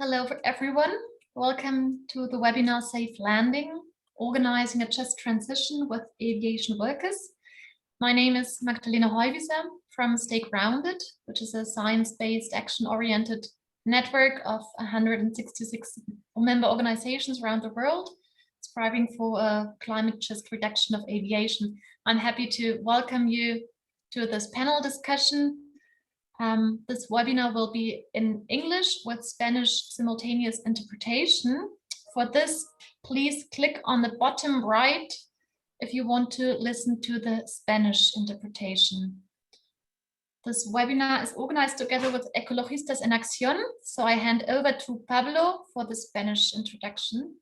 Hello for everyone. Welcome to the webinar Safe Landing, Organizing a Just Transition with Aviation Workers. My name is Magdalena Heuwieser from Stay Grounded, which is a science-based, action-oriented network of 166 member organizations around the world, striving for a climate just reduction of aviation. I'm happy to welcome you to this panel discussion. This webinar will be in English with Spanish simultaneous interpretation. For this, please click on the bottom right if you want to listen to the Spanish interpretation. This webinar is organized together with Ecologistas en Acción, so I hand over to Pablo for the Spanish introduction.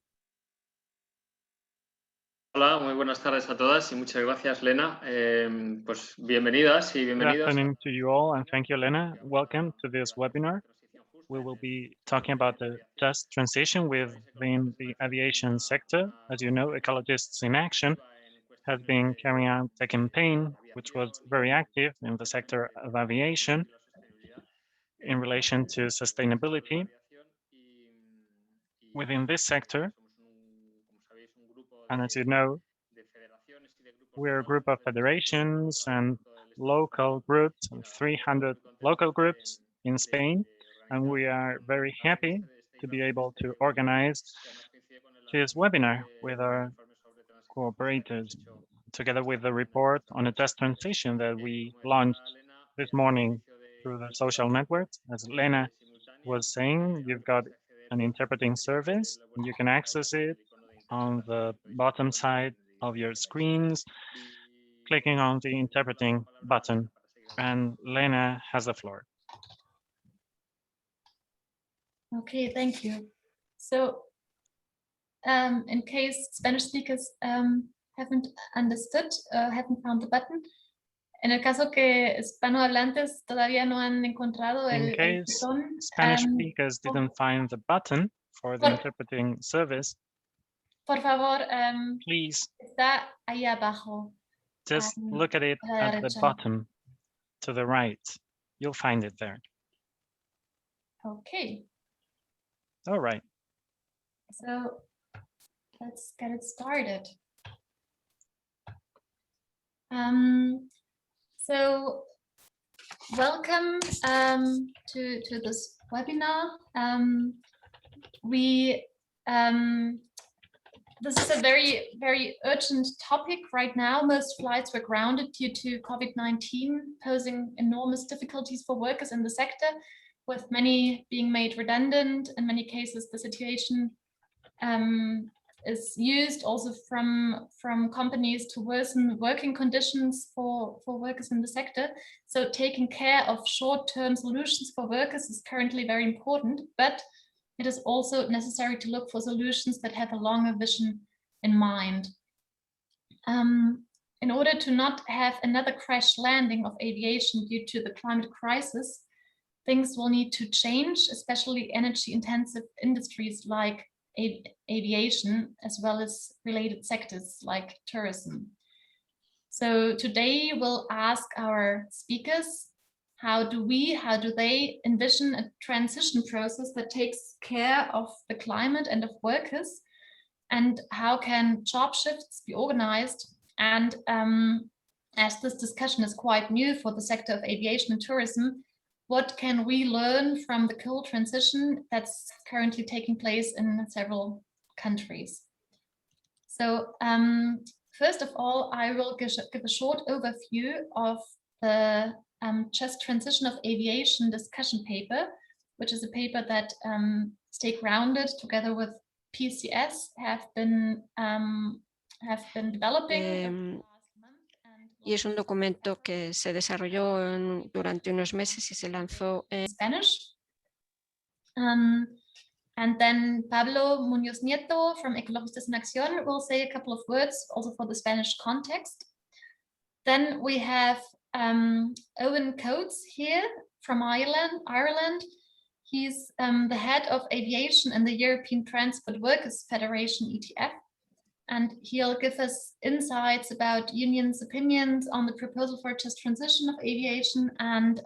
Hola, muy buenas tardes a todas y muchas gracias, Lena. Pues bienvenidas y bienvenidos. Good afternoon to you all, and thank you, Lena. Welcome to this webinar. We will be talking about the just transition within the aviation sector. As you know, Ecologists in Action has been carrying out a campaign which was very active in the sector of aviation in relation to sustainability. Within this sector, and as you know, we're a group of federations and local groups, 300 local groups in Spain, and we are very happy to be able to organize this webinar with our cooperators, together with the report on a just transition that we launched this morning through the social networks. As Lena was saying, you've got an interpreting service, and you can access it on the bottom side of your screens, clicking on the interpreting button, and Lena has the floor. Okay, thank you. So, in case Spanish speakers haven't understood, haven't found the button, en el caso que hispanohablantes todavía no han encontrado In case Spanish speakers didn't find the button for the interpreting service, por favor, please está ahí abajo. just look at it at the bottom to the right. You'll find it there. Okay. All right. So let's get it started. So welcome to this webinar. This is a very urgent topic right now. Most flights were grounded due to COVID-19, posing enormous difficulties for workers in the sector, with many being made redundant. In many cases, the situation is used also from companies to worsen working conditions for workers in the sector. So taking care of short-term solutions for workers is currently very important, but it is also necessary to look for solutions that have a longer vision in mind. In order to not have another crash landing of aviation due to the climate crisis, things will need to change, especially energy-intensive industries like aviation, as well as related sectors like tourism. So today we'll ask our speakers, how do they envision a transition process that takes care of the climate and of workers? And how can job shifts be organized? And as this discussion is quite new for the sector of aviation and tourism, what can we learn from the cool transition that's currently taking place in several countries? So first of all, I will give a short overview of the Just Transition of Aviation discussion paper, which is a paper that Stay Grounded together with PCS have been developing. Y es un documento que se desarrolló durante unos meses y se lanzó en Spanish. And then Pablo Muñoz Nieto from Ecologistas en Acción will say a couple of words also for the Spanish context. Then we have Owen Coates here from Ireland. He's the head of aviation in the European Transport Workers Federation, ETF. And he'll give us insights about unions' opinions on the proposal for just transition of aviation and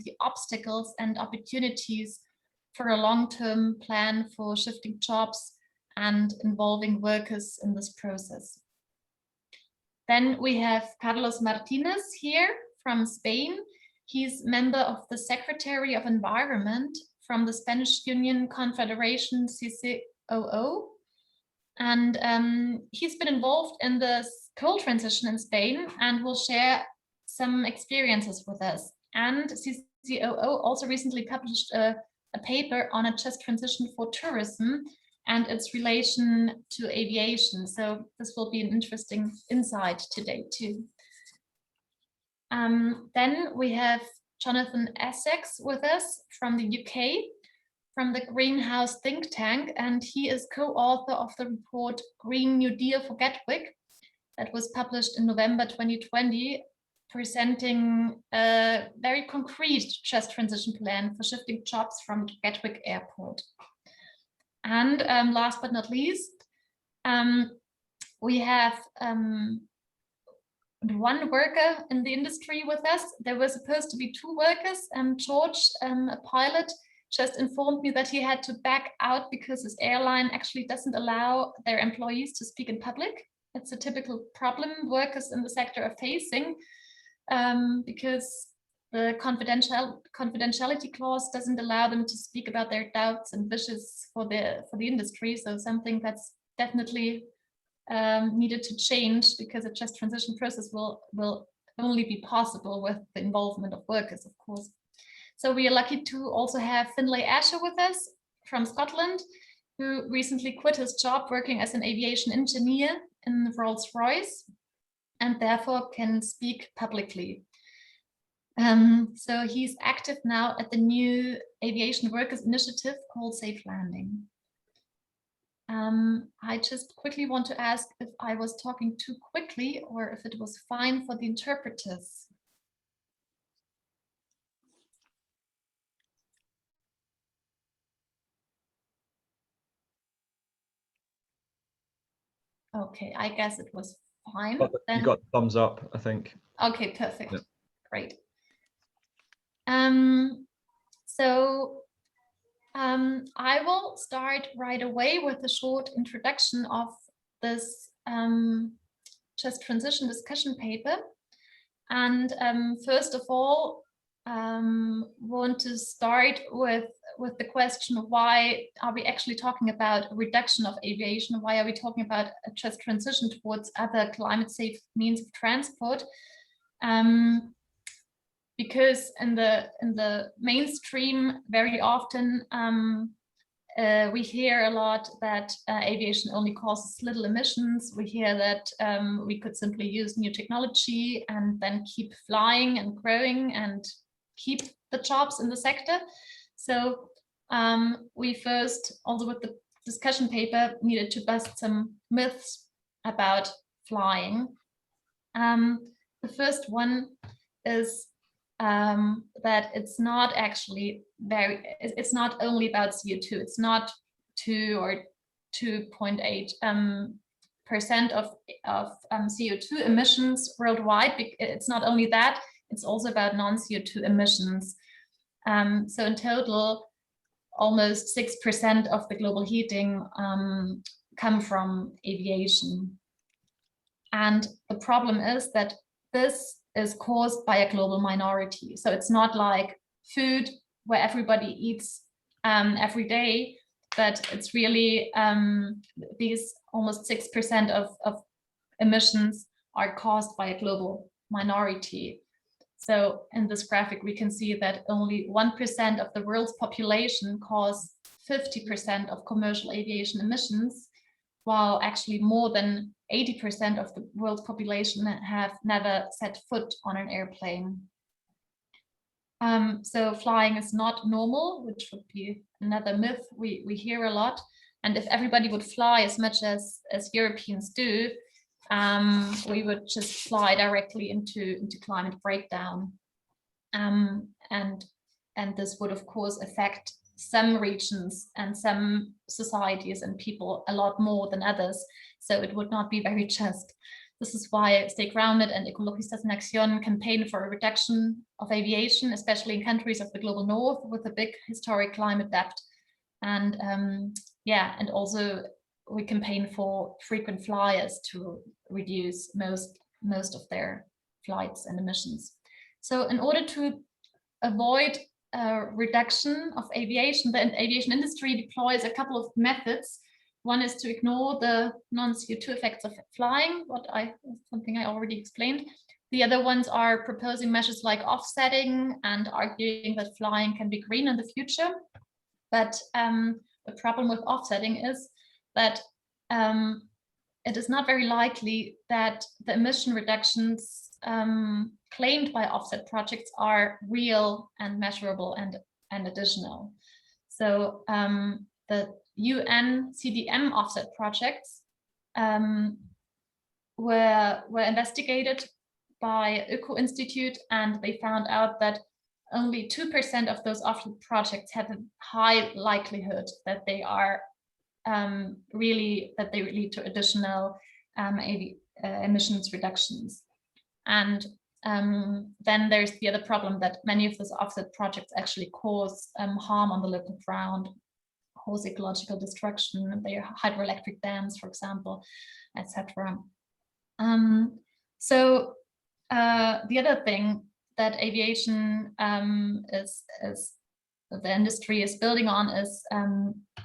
the obstacles and opportunities for a long-term plan for shifting jobs and involving workers in this process. Then we have Carlos Martinez here from Spain. He's member of the Secretary of Environment from the Spanish Union Confederation CCOO. And he's been involved in the coal transition in Spain and will share some experiences with us. And CCOO also recently published a paper on a just transition for tourism and its relation to aviation. So this will be an interesting insight today too. Then we have Jonathan Essex with us from the UK, from the Greenhouse think tank, and he is co-author of the report Green New Deal for Gatwick that was published in November 2020, presenting a very concrete just transition plan for shifting jobs from Gatwick Airport. And last but not least, we have one worker in the industry with us. There were supposed to be two workers. George, a pilot, just informed me that he had to back out because his airline actually doesn't allow their employees to speak in public. It's a typical problem workers in the sector are facing because the confidentiality clause doesn't allow them to speak about their doubts and wishes for the industry. So something that's definitely needed to change, because a just transition process will only be possible with the involvement of workers, of course. So we are lucky to also have Finlay Asher with us from Scotland, who recently quit his job working as an aviation engineer in Rolls-Royce and therefore can speak publicly. So he's active now at the new Aviation Workers initiative called Safe Landing. I just quickly want to ask if I was talking too quickly or if it was fine for the interpreters. Okay, I guess it was fine. You got thumbs up, I think. Okay, perfect. Yeah. Great. So I will start right away with a short introduction of this just transition discussion paper. And first of all, want to start with the question, why are we actually talking about a reduction of aviation? Why are we talking about a just transition towards other climate safe means of transport? Because in the mainstream, very often we hear a lot that aviation only causes little emissions. We hear that we could simply use new technology and then keep flying and growing and keep the jobs in the sector. So we first, also with the discussion paper, needed to bust some myths about flying. The first one is that it's not actually it's not only about CO2. It's not 2 or 2.8% of CO2 emissions worldwide. It's not only that, it's also about non-CO2 emissions. So in total, almost 6% of the global heating come from aviation. And the problem is that this is caused by a global minority. So it's not like food where everybody eats every day, but it's really these almost 6% of emissions are caused by a global minority. So in this graphic, we can see that only 1% of the world's population cause 50% of commercial aviation emissions, while actually more than 80% of the world's population have never set foot on an airplane. So flying is not normal, which would be another myth we hear a lot. And if everybody would fly as much as Europeans do, we would just fly directly into climate breakdown. And this would, of course, affect some regions and some societies and people a lot more than others. So it would not be very just. This is why Stay Grounded and Ecologistas en Acción campaign for a reduction of aviation, especially in countries of the global north with a big historic climate debt. And and also we campaign for frequent flyers to reduce most of their flights and emissions. So in order to avoid a reduction of aviation, the aviation industry deploys a couple of methods. One is to ignore the non-CO2 effects of flying, something I already explained. The other ones are proposing measures like offsetting and arguing that flying can be green in the future. But the problem with offsetting is that it is not very likely that the emission reductions claimed by offset projects are real and measurable and additional. So the UN CDM offset projects were investigated by Öko Institute, and they found out that only 2% of those offset projects have a high likelihood that they are that they lead to additional emissions reductions. And then there's the other problem that many of those offset projects actually cause harm on the local ground, cause ecological destruction. They are hydroelectric dams, for example, etc. So the other thing that aviation is the industry is building on is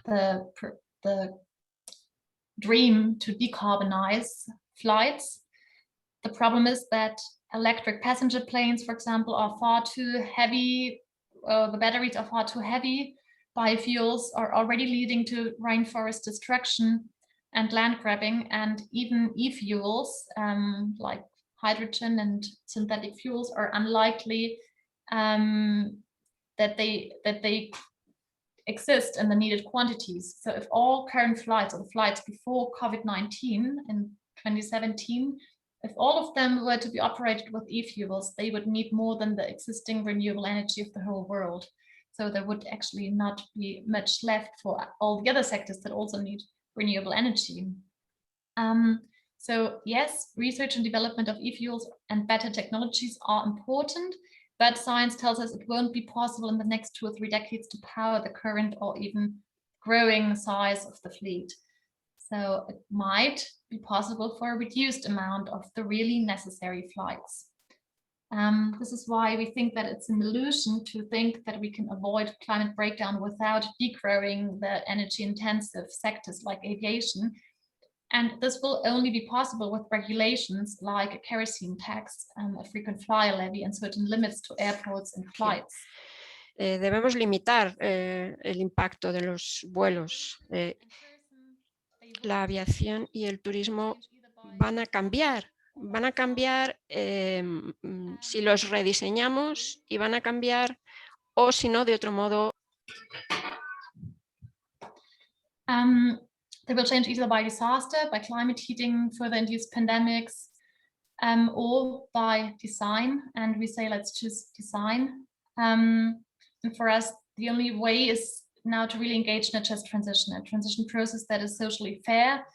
the dream to decarbonize flights. The problem is that electric passenger planes, for example, are far too heavy. The batteries are far too heavy. Biofuels are already leading to rainforest destruction and land grabbing, and even e-fuels like hydrogen and synthetic fuels are unlikely that they exist in the needed quantities. So if all current flights, or the flights before COVID-19 in 2017, if all of them were to be operated with e-fuels, they would need more than the existing renewable energy of the whole world. So there would actually not be much left for all the other sectors that also need renewable energy. So yes, research and development of e-fuels and better technologies are important, but science tells us it won't be possible in the next 2 or 3 decades to power the current or even growing size of the fleet. So it might be possible for a reduced amount of the really necessary flights. This is why we think that it's an illusion to think that we can avoid climate breakdown without degrowing the energy intensive sectors like aviation. And this will only be possible with regulations like a kerosene tax, a frequent flyer levy, and certain limits to airports and flights. Debemos limitar el impacto de los vuelos. La aviación y el turismo van a cambiar si los rediseñamos, y van a cambiar o si no de otro modo. They will change either by disaster, by climate heating, further induced pandemics, or by design. And we say, let's choose design. And for us, the only way is now to really engage in a just transition, a transition process that is socially fair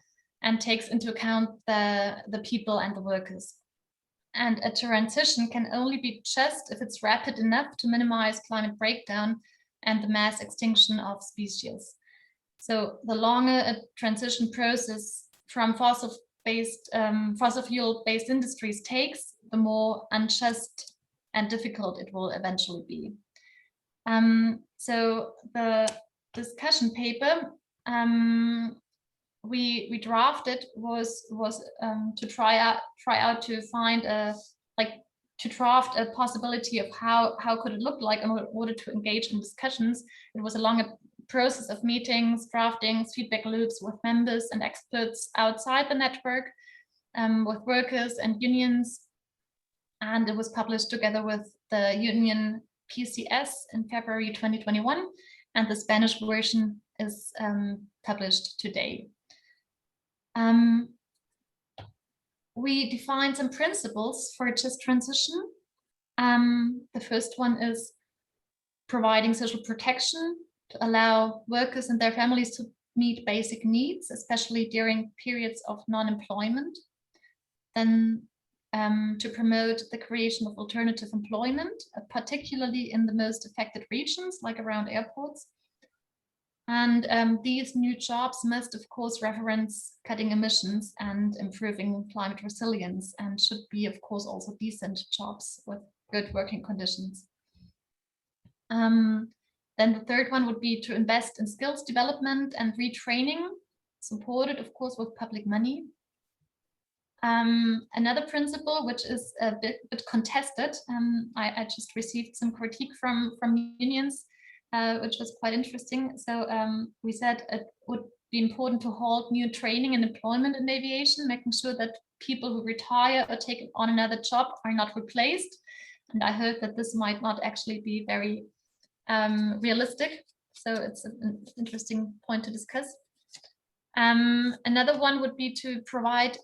and takes into account the people and the workers. And a transition can only be just if it's rapid enough to minimize climate breakdown and the mass extinction of species. So the longer a transition process from fossil fuel-based industries takes, the more unjust and difficult it will eventually be. So the discussion paper we drafted was to try out to find to draft a possibility of how could it look like in order to engage in discussions. It was a longer process of meetings, draftings, feedback loops with members and experts outside the network, with workers and unions, and it was published together with the union PCS in February 2021, and the Spanish version is published today. We defined some principles for a just transition. The first one is providing social protection to allow workers and their families to meet basic needs, especially during periods of non-employment. then to promote the creation of alternative employment, particularly in the most affected regions, like around airports. And these new jobs must, of course, reference cutting emissions and improving climate resilience, and should be, of course, also decent jobs with good working conditions. Then the third one would be to invest in skills development and retraining, supported, of course, with public money. Another principle, which is a bit contested, I just received some critique from unions, which was quite interesting. So we said it would be important to hold new training and employment in aviation, making sure that people who retire or take on another job are not replaced. And I heard that this might not actually be very realistic. So it's an interesting point to discuss. Another one would be to provide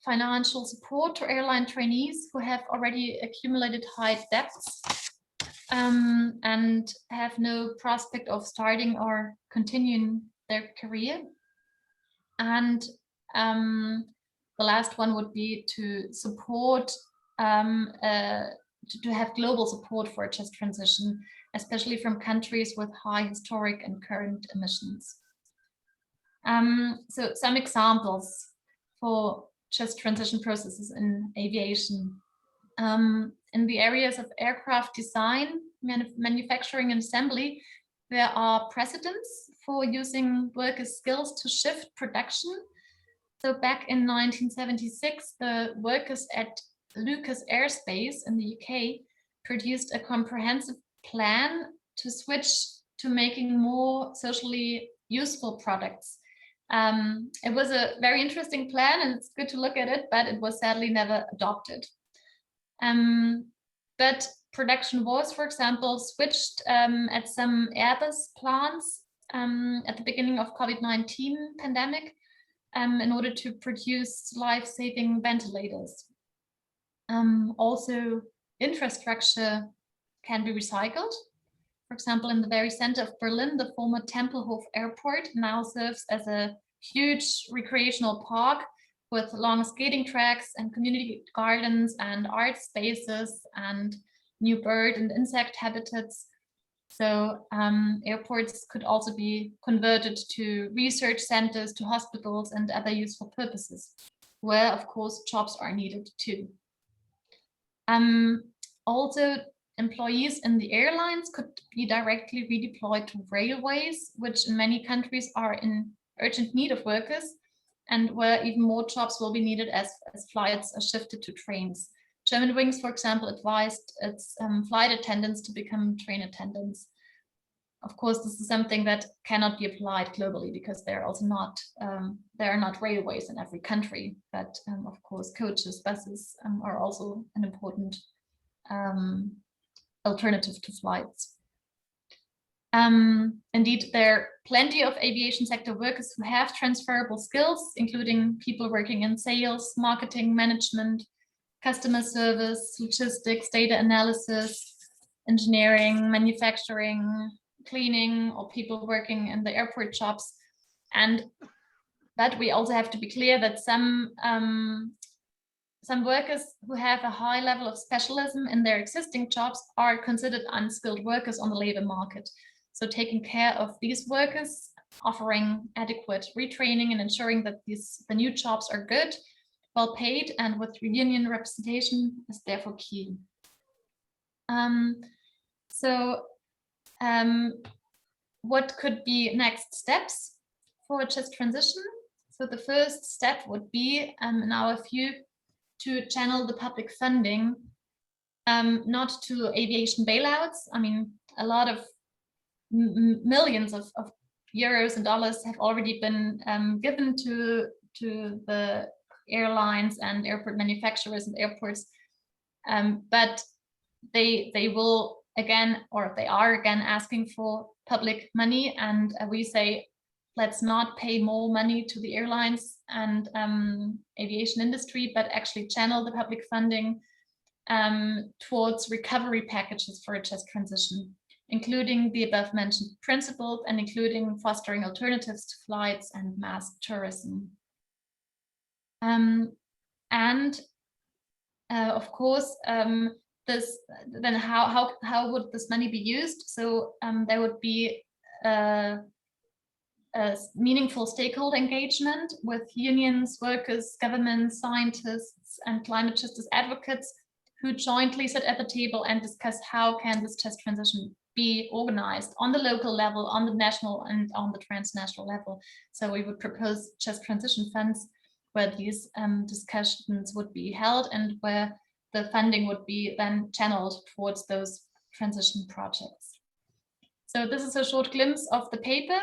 financial support to airline trainees who have already accumulated high debts and have no prospect of starting or continuing their career. And the last one would be to support, to have global support for a just transition, especially from countries with high historic and current emissions. So some examples for just transition processes in aviation. In the areas of aircraft design, manufacturing and assembly, there are precedents for using workers' skills to shift production. So back in 1976, the workers at Lucas Airspace in the UK produced a comprehensive plan to switch to making more socially useful products. It was a very interesting plan, and it's good to look at it, but it was sadly never adopted. But production was, for example, switched at some Airbus plants at the beginning of COVID-19 pandemic in order to produce life-saving ventilators. Also, infrastructure can be recycled. For example, in the very center of Berlin, the former Tempelhof Airport now serves as a huge recreational park with long skating tracks and community gardens and art spaces and new bird and insect habitats. So airports could also be converted to research centers, to hospitals and other useful purposes, where of course jobs are needed too. Also, employees in the airlines could be directly redeployed to railways, which in many countries are in urgent need of workers, and where even more jobs will be needed as flights are shifted to trains. Germanwings, for example, advised its flight attendants to become train attendants. Of course, this is something that cannot be applied globally because there are not railways in every country, but of course, coaches, buses are also an important alternative to flights. Indeed, there are plenty of aviation sector workers who have transferable skills, including people working in sales, marketing, management, customer service, logistics, data analysis, engineering, manufacturing, cleaning, or people working in the airport jobs. But we also have to be clear that some workers who have a high level of specialism in their existing jobs are considered unskilled workers on the labor market. So taking care of these workers, offering adequate retraining and ensuring that the new jobs are good, well paid, and with union representation is therefore key. What could be next steps for a just transition? So the first step would be, in our view, to channel the public funding, not to aviation bailouts. I mean, a lot of millions of euros and dollars have already been given to the airlines and airport manufacturers and airports, but they will again, or they are again asking for public money, and we say let's not pay more money to the airlines and aviation industry, but actually channel the public funding towards recovery packages for a just transition, including the above mentioned principles and including fostering alternatives to flights and mass tourism. And of course, then how would this money be used? So there would be a meaningful stakeholder engagement with unions, workers, governments, scientists, and climate justice advocates who jointly sit at the table and discuss how can this just transition be organized on the local level, on the national, and on the transnational level. So we would propose just transition funds where these discussions would be held and where the funding would be then channeled towards those transition projects. So this is a short glimpse of the paper.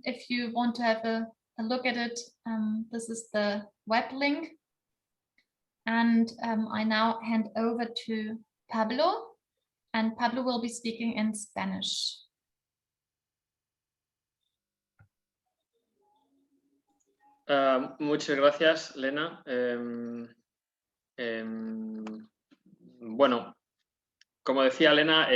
If you want to have a look at it, this is the web link. And I now hand over to Pablo, and Pablo will be speaking in Spanish. Muchas gracias, Lena. Bueno, como decía Lena,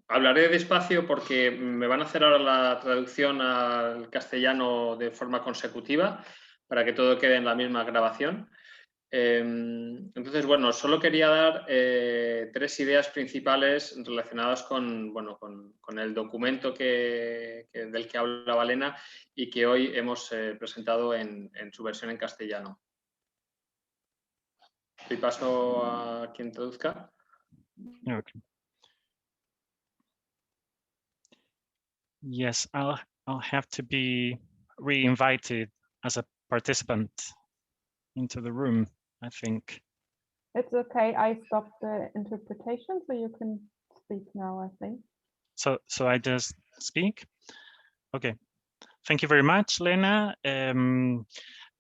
hablaré despacio porque me van a hacer ahora la traducción al castellano de forma consecutiva para que todo quede en la misma grabación. Entonces, bueno, solo quería dar 3 ideas principales relacionadas con el documento del que hablaba Lena y que hoy hemos presentado en su versión en castellano. Y paso a quien traduzca. Okay. Yes, I'll have to be re-invited as a participant into the room, I think. It's okay. I stopped the interpretation, so you can speak now, I think. So I just speak? Okay. Thank you very much, Lena.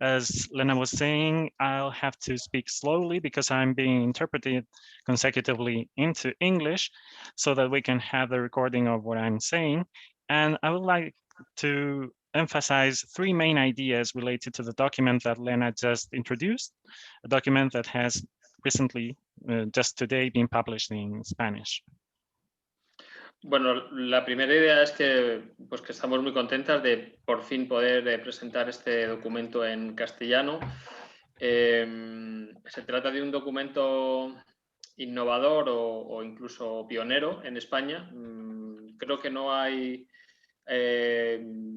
As Lena was saying, I'll have to speak slowly because I'm being interpreted consecutively into English so that we can have the recording of what I'm saying. And I would like to emphasize 3 main ideas related to the document that Lena just introduced, a document that has recently, just today, been published in Spanish. Bueno, la primera idea es que estamos muy contentas de por fin poder presentar este documento en castellano. Se trata de un documento innovador o incluso pionero en España. Creo que no hay,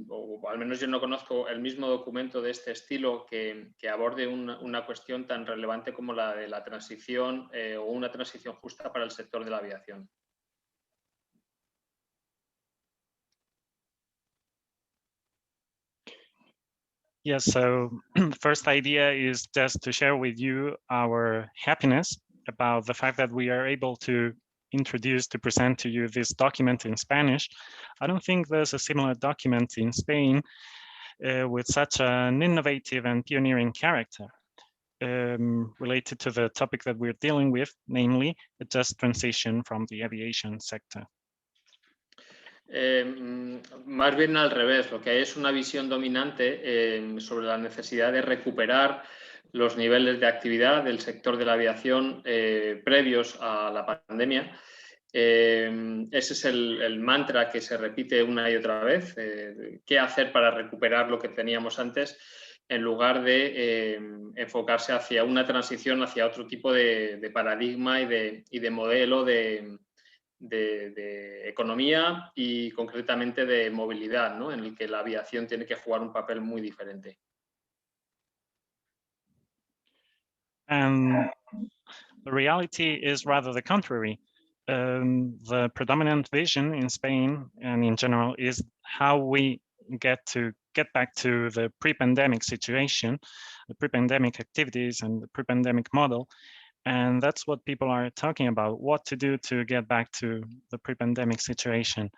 o al menos yo no conozco el mismo documento de este estilo que aborde una cuestión tan relevante como la de la transición o una transición justa para el sector de la aviación. Yes, so the first idea is just to share with you our happiness about the fact that we are able to present to you this document in Spanish. I don't think there's a similar document in Spain with such an innovative and pioneering character related to the topic that we're dealing with, namely a just transition from the aviation sector. Más bien al revés, lo que hay es una visión dominante sobre la necesidad de recuperar los niveles de actividad del sector de la aviación previos a la pandemia. Ese es el mantra que se repite una y otra vez, qué hacer para recuperar lo que teníamos antes, en lugar de enfocarse hacia una transición, hacia otro tipo de paradigma y de modelo de economía y concretamente de movilidad, ¿no? En el que la aviación tiene que jugar un papel muy diferente. And the reality is rather the contrary. The predominant vision in Spain and in general is how we get back to the pre-pandemic situation, the pre-pandemic activities and the pre-pandemic model. And that's what people are talking about, what to do to get back to the pre-pandemic situation.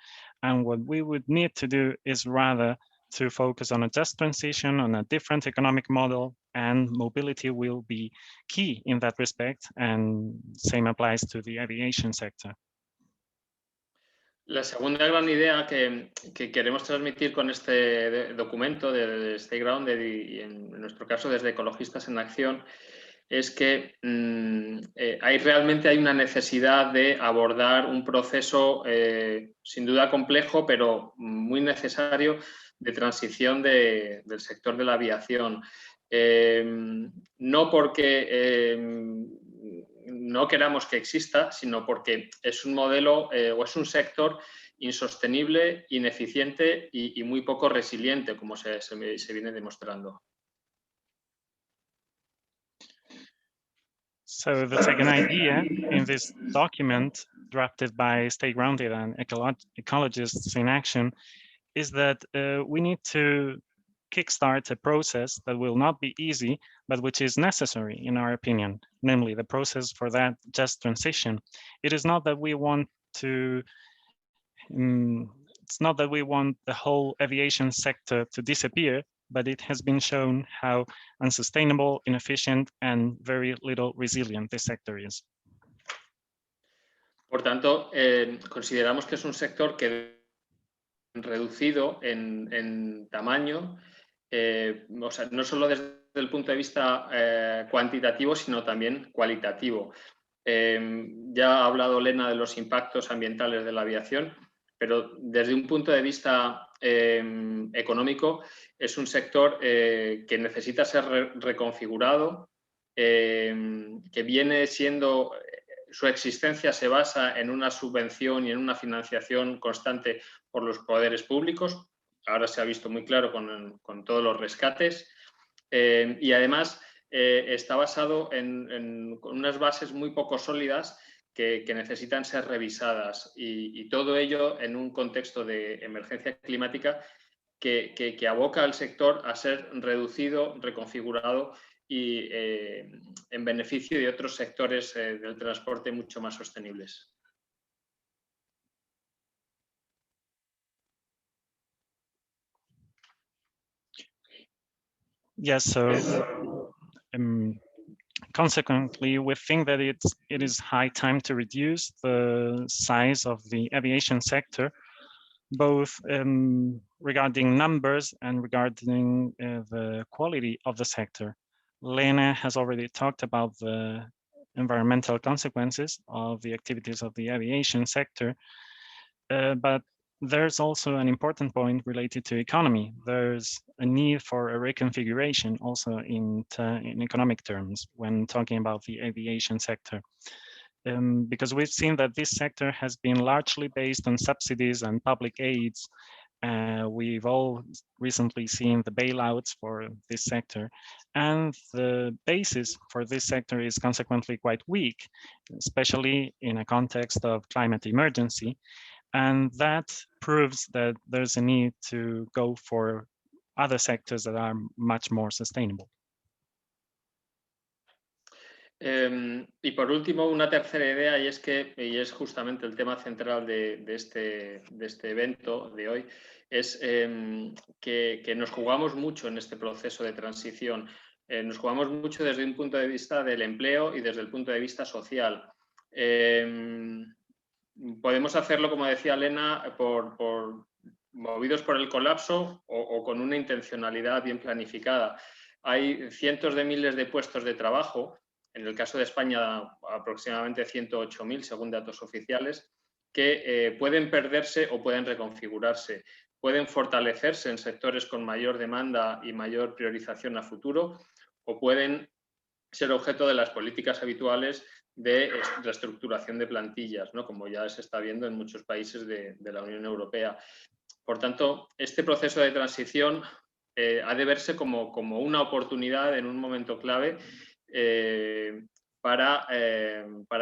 And what we would need to do is rather to focus on a just transition, on a different economic model, and mobility will be key in that respect, and same applies to the aviation sector. La segunda gran idea que queremos transmitir con este documento de Stay Grounded y en nuestro caso desde Ecologistas en Acción es que realmente hay una necesidad de abordar un proceso sin duda complejo, pero muy necesario de transición del sector de la aviación. no porque no queramos que exista, sino porque es un modelo o es un sector insostenible, ineficiente y muy poco resiliente, como se viene demostrando. So the second idea in this document drafted by Stay Grounded and Ecologists in Action is that we need to kickstart a process that will not be easy, but which is necessary in our opinion, namely the process for that just transition. It is not that we want to, it's not that we want the whole aviation sector to disappear, but it has been shown how unsustainable, inefficient, and very little resilient this sector is. Por tanto, consideramos que es un sector que reducido en tamaño, o sea, no solo desde el punto de vista cuantitativo, sino también cualitativo. Ya ha hablado Lena de los impactos ambientales de la aviación, pero desde un punto de vista económico es un sector que necesita ser reconfigurado, que viene siendo... Su existencia se basa en una subvención y en una financiación constante por los poderes públicos. Ahora se ha visto muy claro con todos los rescates. Y además está basado en unas bases muy poco sólidas que necesitan ser revisadas. Y todo ello en un contexto de emergencia climática que aboca al sector a ser reducido, reconfigurado y en beneficio de otros sectores del transporte mucho más sostenibles. Yes, so consequently, we think that it is high time to reduce the size of the aviation sector, both regarding numbers and regarding the quality of the sector. Lena has already talked about the environmental consequences of the activities of the aviation sector, but there's also an important point related to economy. There's a need for a reconfiguration also in economic terms when talking about the aviation sector. Because we've seen that this sector has been largely based on subsidies and public aids. We've all recently seen the bailouts for this sector, and the basis for this sector is consequently quite weak, especially in a context of climate emergency. And that proves that there's a need to go for other sectors that are much more sustainable. Y por último, una tercera idea, y es justamente el tema central de este evento de hoy, es que nos jugamos mucho en este proceso de transición. Nos jugamos mucho desde un punto de vista del empleo y desde el punto de vista social. Podemos hacerlo, como decía Elena, movidos por el colapso o con una intencionalidad bien planificada. Hay cientos de miles de puestos de trabajo, en el caso de España aproximadamente 108.000 según datos oficiales, que pueden perderse o pueden reconfigurarse. Pueden fortalecerse en sectores con mayor demanda y mayor priorización a futuro, o pueden ser objeto de las políticas habituales de reestructuración de plantillas, ¿no? Como ya se está viendo en muchos países de la Unión Europea. Por tanto, este proceso de transición ha de verse como una oportunidad en un momento clave para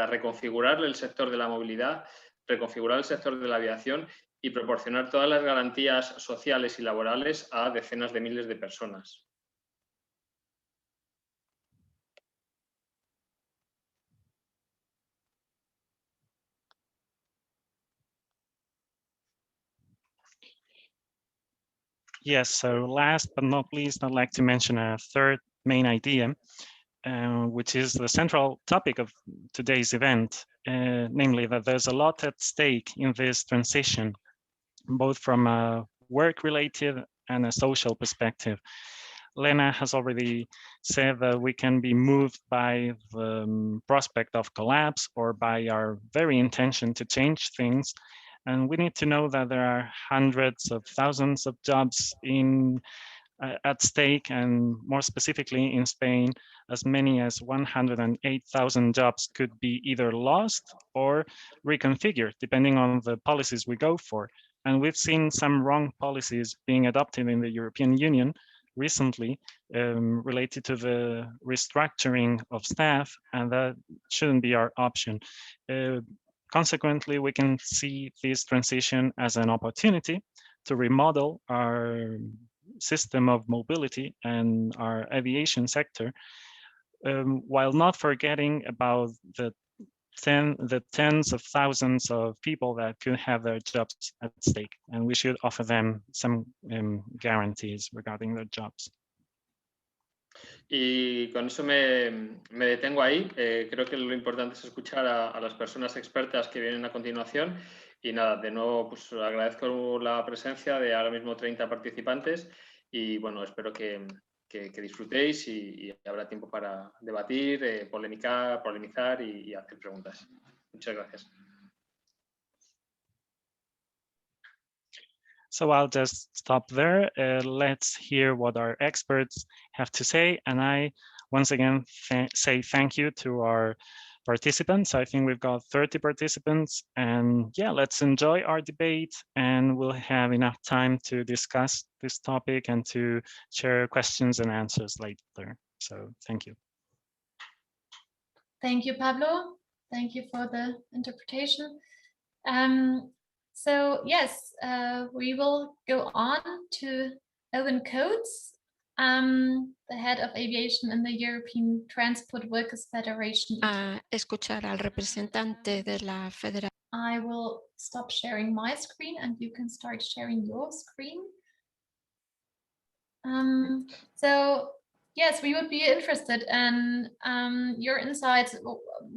reconfigurar el sector de la movilidad, reconfigurar el sector de la aviación y proporcionar todas las garantías sociales y laborales a decenas de miles de personas. Yes, so last but not least, I'd like to mention a third main idea, which is the central topic of today's event, namely that there's a lot at stake in this transition, both from a work-related and a social perspective. Lena has already said that we can be moved by the prospect of collapse or by our very intention to change things. And we need to know that there are hundreds of thousands of jobs in at stake, and more specifically in Spain, as many as 108,000 jobs could be either lost or reconfigured, depending on the policies we go for. And we've seen some wrong policies being adopted in the European Union recently related to the restructuring of staff, and that shouldn't be our option. Consequently, we can see this transition as an opportunity to remodel our system of mobility and our aviation sector, while not forgetting about the tens of thousands of people that could have their jobs at stake, and we should offer them some guarantees regarding their jobs. Y con eso me detengo ahí. Creo que lo importante es escuchar a las personas expertas que vienen a continuación. Y nada, de nuevo, pues agradezco la presencia de ahora mismo 30 participantes y bueno, espero que disfrutéis y habrá tiempo para debatir, polemizar y hacer preguntas. Muchas gracias. So I'll just stop there. Let's hear what our experts have to say. And I, once again, say thank you to our participants. I think we've got 30 participants. And yeah, let's enjoy our debate. And we'll have enough time to discuss this topic and to share questions and answers later. So thank you. Thank you, Pablo. Thank you for the interpretation. So yes, we will go on to Owen Coates, the head of aviation in the European Transport Workers Federation. A escuchar al representante de la Federación. I will stop sharing my screen and you can start sharing your screen. So yes, we would be interested in your insights.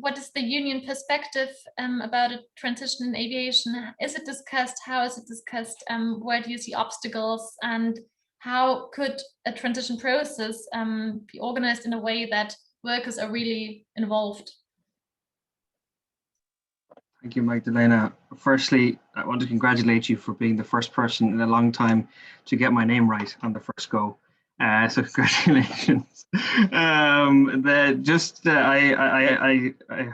What is the union perspective about a transition in aviation? Is it discussed? How is it discussed? Where do you see obstacles? And how could a transition process be organized in a way that workers are really involved? Thank you, Magdalena. Firstly, I want to congratulate you for being the first person in a long time to get my name right on the first go. So congratulations. I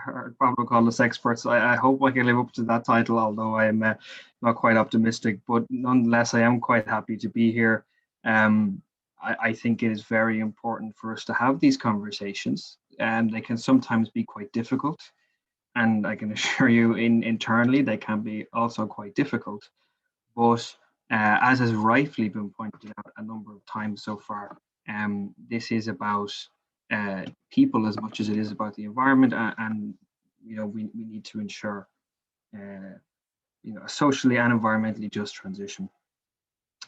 heard Pablo call us experts. I hope I can live up to that title, although I am not quite optimistic. But nonetheless, I am quite happy to be here. I think it is very important for us to have these conversations, and they can sometimes be quite difficult. And I can assure you, internally, they can be also quite difficult. But as has rightfully been pointed out a number of times so far, this is about people as much as it is about the environment, and you know we need to ensure a socially and environmentally just transition.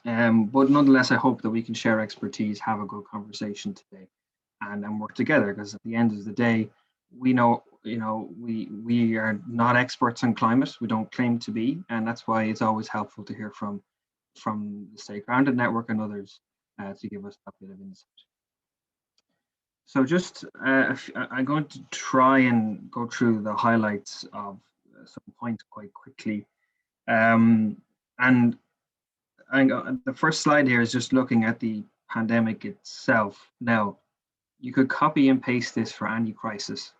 But nonetheless, I hope that we can share expertise, have a good conversation today, and work together. Because at the end of the day, we know we are not experts on climate. We don't claim to be, and that's why it's always helpful to hear from the Stay Grounded Network and others to give us that bit of insight. So just I'm going to try and go through the highlights of some points quite quickly. And the first slide here is just looking at the pandemic itself. Now, you could copy and paste this for any crisis.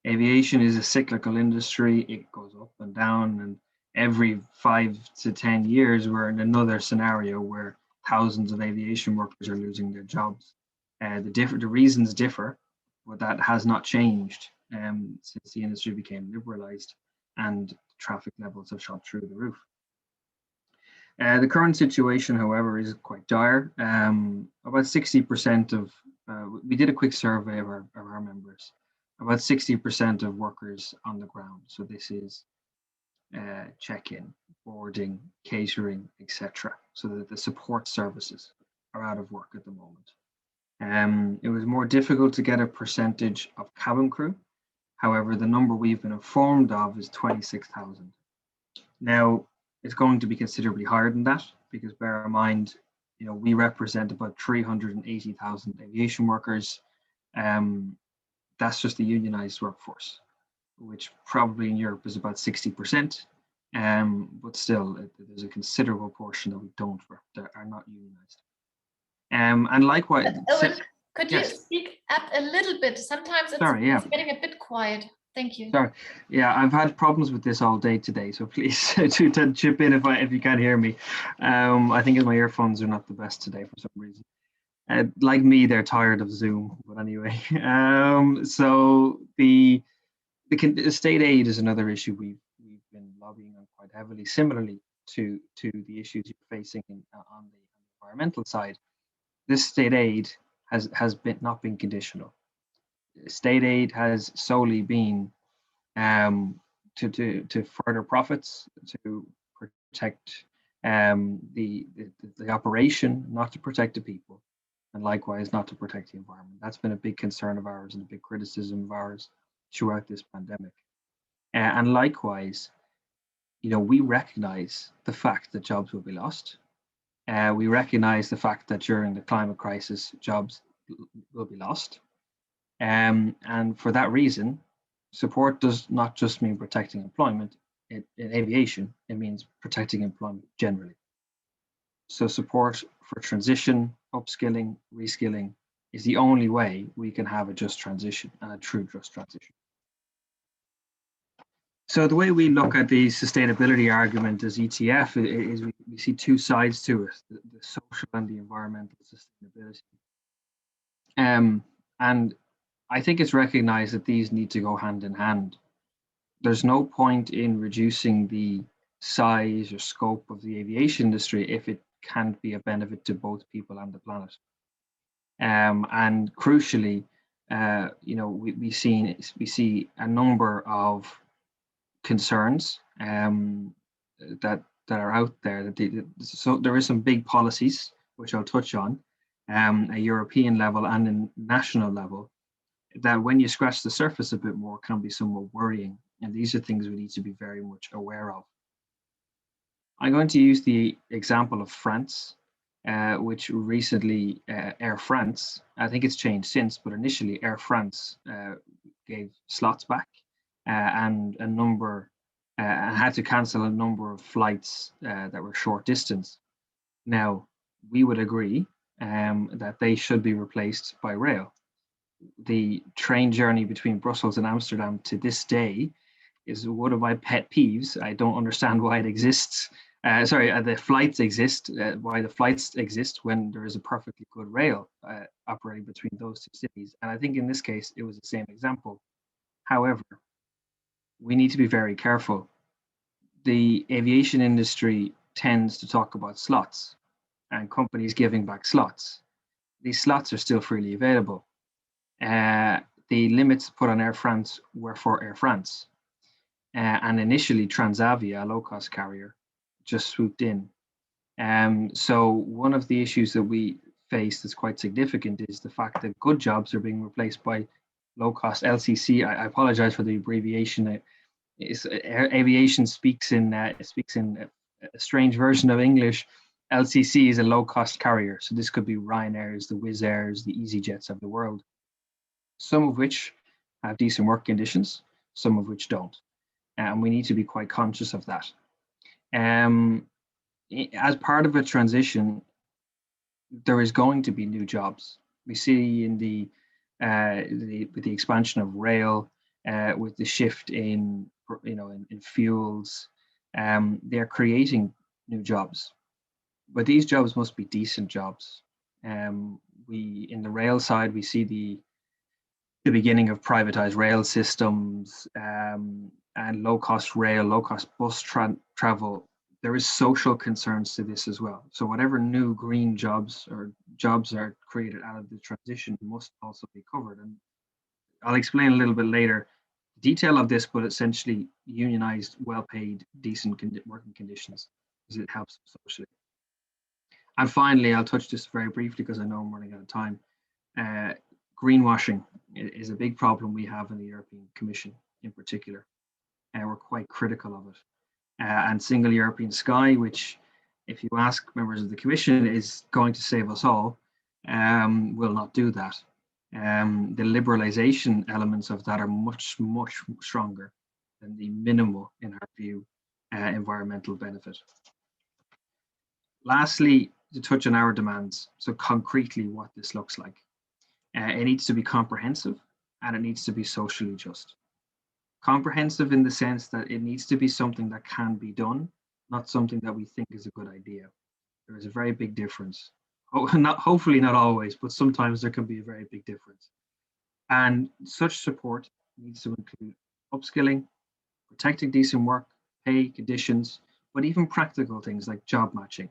Aviation is a cyclical industry. It goes up and down, and every 5 to 10 years, we're in another scenario where thousands of aviation workers are losing their jobs. The reasons differ, but that has not changed since the industry became liberalized and traffic levels have shot through the roof. The current situation, however, is quite dire. About 60% of, we did a quick survey of our members, about 60% of workers on the ground. So this is check-in, boarding, catering, etc. So that the support services are out of work at the moment. It was more difficult to get a percentage of cabin crew. However, the number we've been informed of is 26,000. Now, it's going to be considerably higher than that, because bear in mind, we represent about 380,000 aviation workers. That's just the unionized workforce, which probably in Europe is about 60%. But still, there's a considerable portion that are not unionized. And likewise, Owen, could you yes. speak up a little bit? Sometimes it's getting a bit quiet. Thank you. Sorry. Yeah, I've had problems with this all day today, so please do chip in if you can't hear me. I think my earphones are not the best today for some reason. Like me, they're tired of Zoom, but anyway. So the state aid is another issue we've been lobbying on quite heavily, similarly to the issues you're facing on the environmental side. This state aid has not been conditional. State aid has solely been to further profits, to protect the operation, not to protect the people, and likewise not to protect the environment. That's been a big concern of ours and a big criticism of ours throughout this pandemic. And likewise, we recognize the fact that jobs will be lost. We recognize the fact that during the climate crisis, jobs will be lost. And for that reason, support does not just mean protecting employment in aviation, it means protecting employment generally. So support for transition, upskilling, reskilling is the only way we can have a just transition and a true just transition. So the way we look at the sustainability argument as ETF is we see two sides to it, the social and the environmental sustainability. And I think it's recognized that these need to go hand in hand. There's no point in reducing the size or scope of the aviation industry if it can't be a benefit to both people and the planet. And crucially, we see a number of concerns that are out there. So there is some big policies which I'll touch on, a European level and a national level, that when you scratch the surface a bit more can be somewhat worrying. And these are things we need to be very much aware of. I'm going to use the example of France, which recently Air France, I think it's changed since, but initially Air France gave slots back and a number, had to cancel a number of flights that were short distance. Now, we would agree that they should be replaced by rail. The train journey between Brussels and Amsterdam to this day is one of my pet peeves. I don't understand why it exists. The flights exist, why the flights exist when there is a perfectly good rail operating between those two cities. And I think in this case, it was the same example. However, we need to be very careful. The aviation industry tends to talk about slots and companies giving back slots. These slots are still freely available. The limits put on Air France were for Air France. And initially Transavia, a low-cost carrier, just swooped in. So one of the issues that we face that's quite significant is the fact that good jobs are being replaced by low-cost LCC. I apologize for the abbreviation. Aviation speaks in a strange version of English. LCC is a low-cost carrier. So this could be Ryanair's, the Wizz Airs, the EasyJets of the world, some of which have decent work conditions, some of which don't. And we need to be quite conscious of that. As part of a transition, there is going to be new jobs. We see in with the expansion of rail, with the shift in fuels, they're creating new jobs. But these jobs must be decent jobs. In the rail side, we see the beginning of privatized rail systems and low-cost rail, low-cost bus travel. There is social concerns to this as well. So whatever new green jobs or jobs are created out of the transition must also be covered. And I'll explain a little bit later the detail of this, but essentially unionized, well-paid, decent working conditions, because it helps socially. And finally, I'll touch this very briefly because I know I'm running out of time. Greenwashing is a big problem we have in the European Commission in particular. We're quite critical of it. And Single European Sky, which, if you ask members of the Commission, is going to save us all, will not do that. The liberalization elements of that are much, much stronger than the minimal, in our view, environmental benefit. Lastly, to touch on our demands. So concretely what this looks like. It needs to be comprehensive and it needs to be socially just. Comprehensive in the sense that it needs to be something that can be done, not something that we think is a good idea. There is a very big difference. Hopefully not always, but sometimes there can be a very big difference. And such support needs to include upskilling, protecting decent work, pay, conditions, but even practical things like job matching.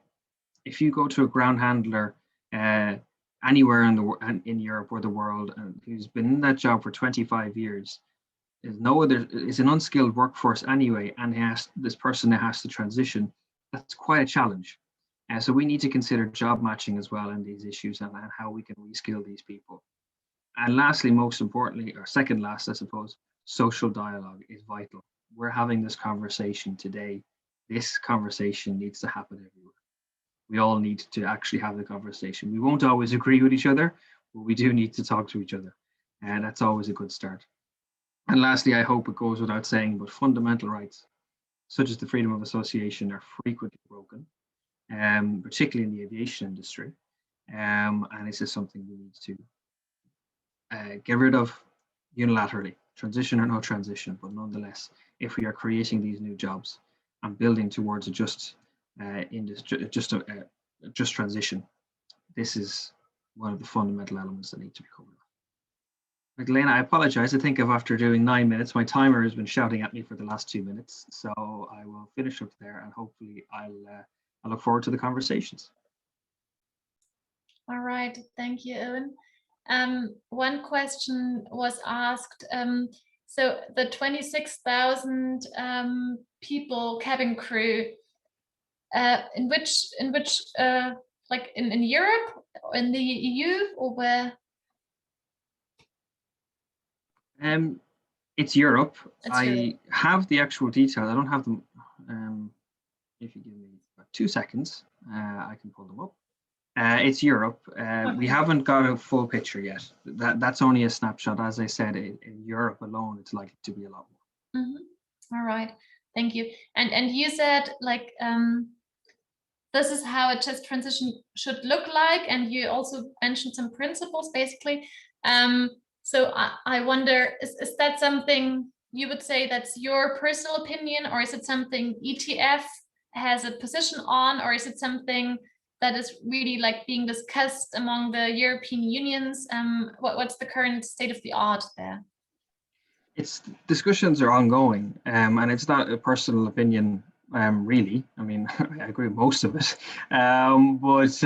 If you go to a ground handler anywhere in Europe or the world and who's been in that job for 25 years, it's an unskilled workforce anyway, and this person that has to transition, that's quite a challenge. So we need to consider job matching as well in these issues and how we can reskill these people. And lastly, most importantly, or second last, I suppose, social dialogue is vital. We're having this conversation today. This conversation needs to happen everywhere. We all need to actually have the conversation. We won't always agree with each other, but we do need to talk to each other. And that's always a good start. And lastly, I hope it goes without saying, but fundamental rights, such as the freedom of association, are frequently broken, particularly in the aviation industry. And this is something we need to get rid of unilaterally, transition or no transition, but nonetheless, if we are creating these new jobs and building towards a just transition, this is one of the fundamental elements that need to be covered. Magdalena, I apologize. I think after doing 9 minutes, my timer has been shouting at me for the last 2 minutes. So I will finish up there and hopefully I look forward to the conversations. All right, thank you, Owen. One question was asked. So the 26,000 people cabin crew, in which like in Europe, in the EU, or where? It's Europe. It's Europe. I have the actual details. I don't have them. If you give me about 2 seconds, I can pull them up. It's Europe. Okay. We haven't got a full picture yet. That's only a snapshot. As I said, in Europe alone, it's likely to be a lot more. Mm-hmm. All right, thank you. And you said like this is how a just transition should look like, and you also mentioned some principles basically. So I wonder, is that something you would say that's your personal opinion, or is it something ETF has a position on, or is it something that is really like being discussed among the European unions? What's the current state of the art there? Discussions are ongoing, and it's not a personal opinion, really. I mean, I agree with most of it, but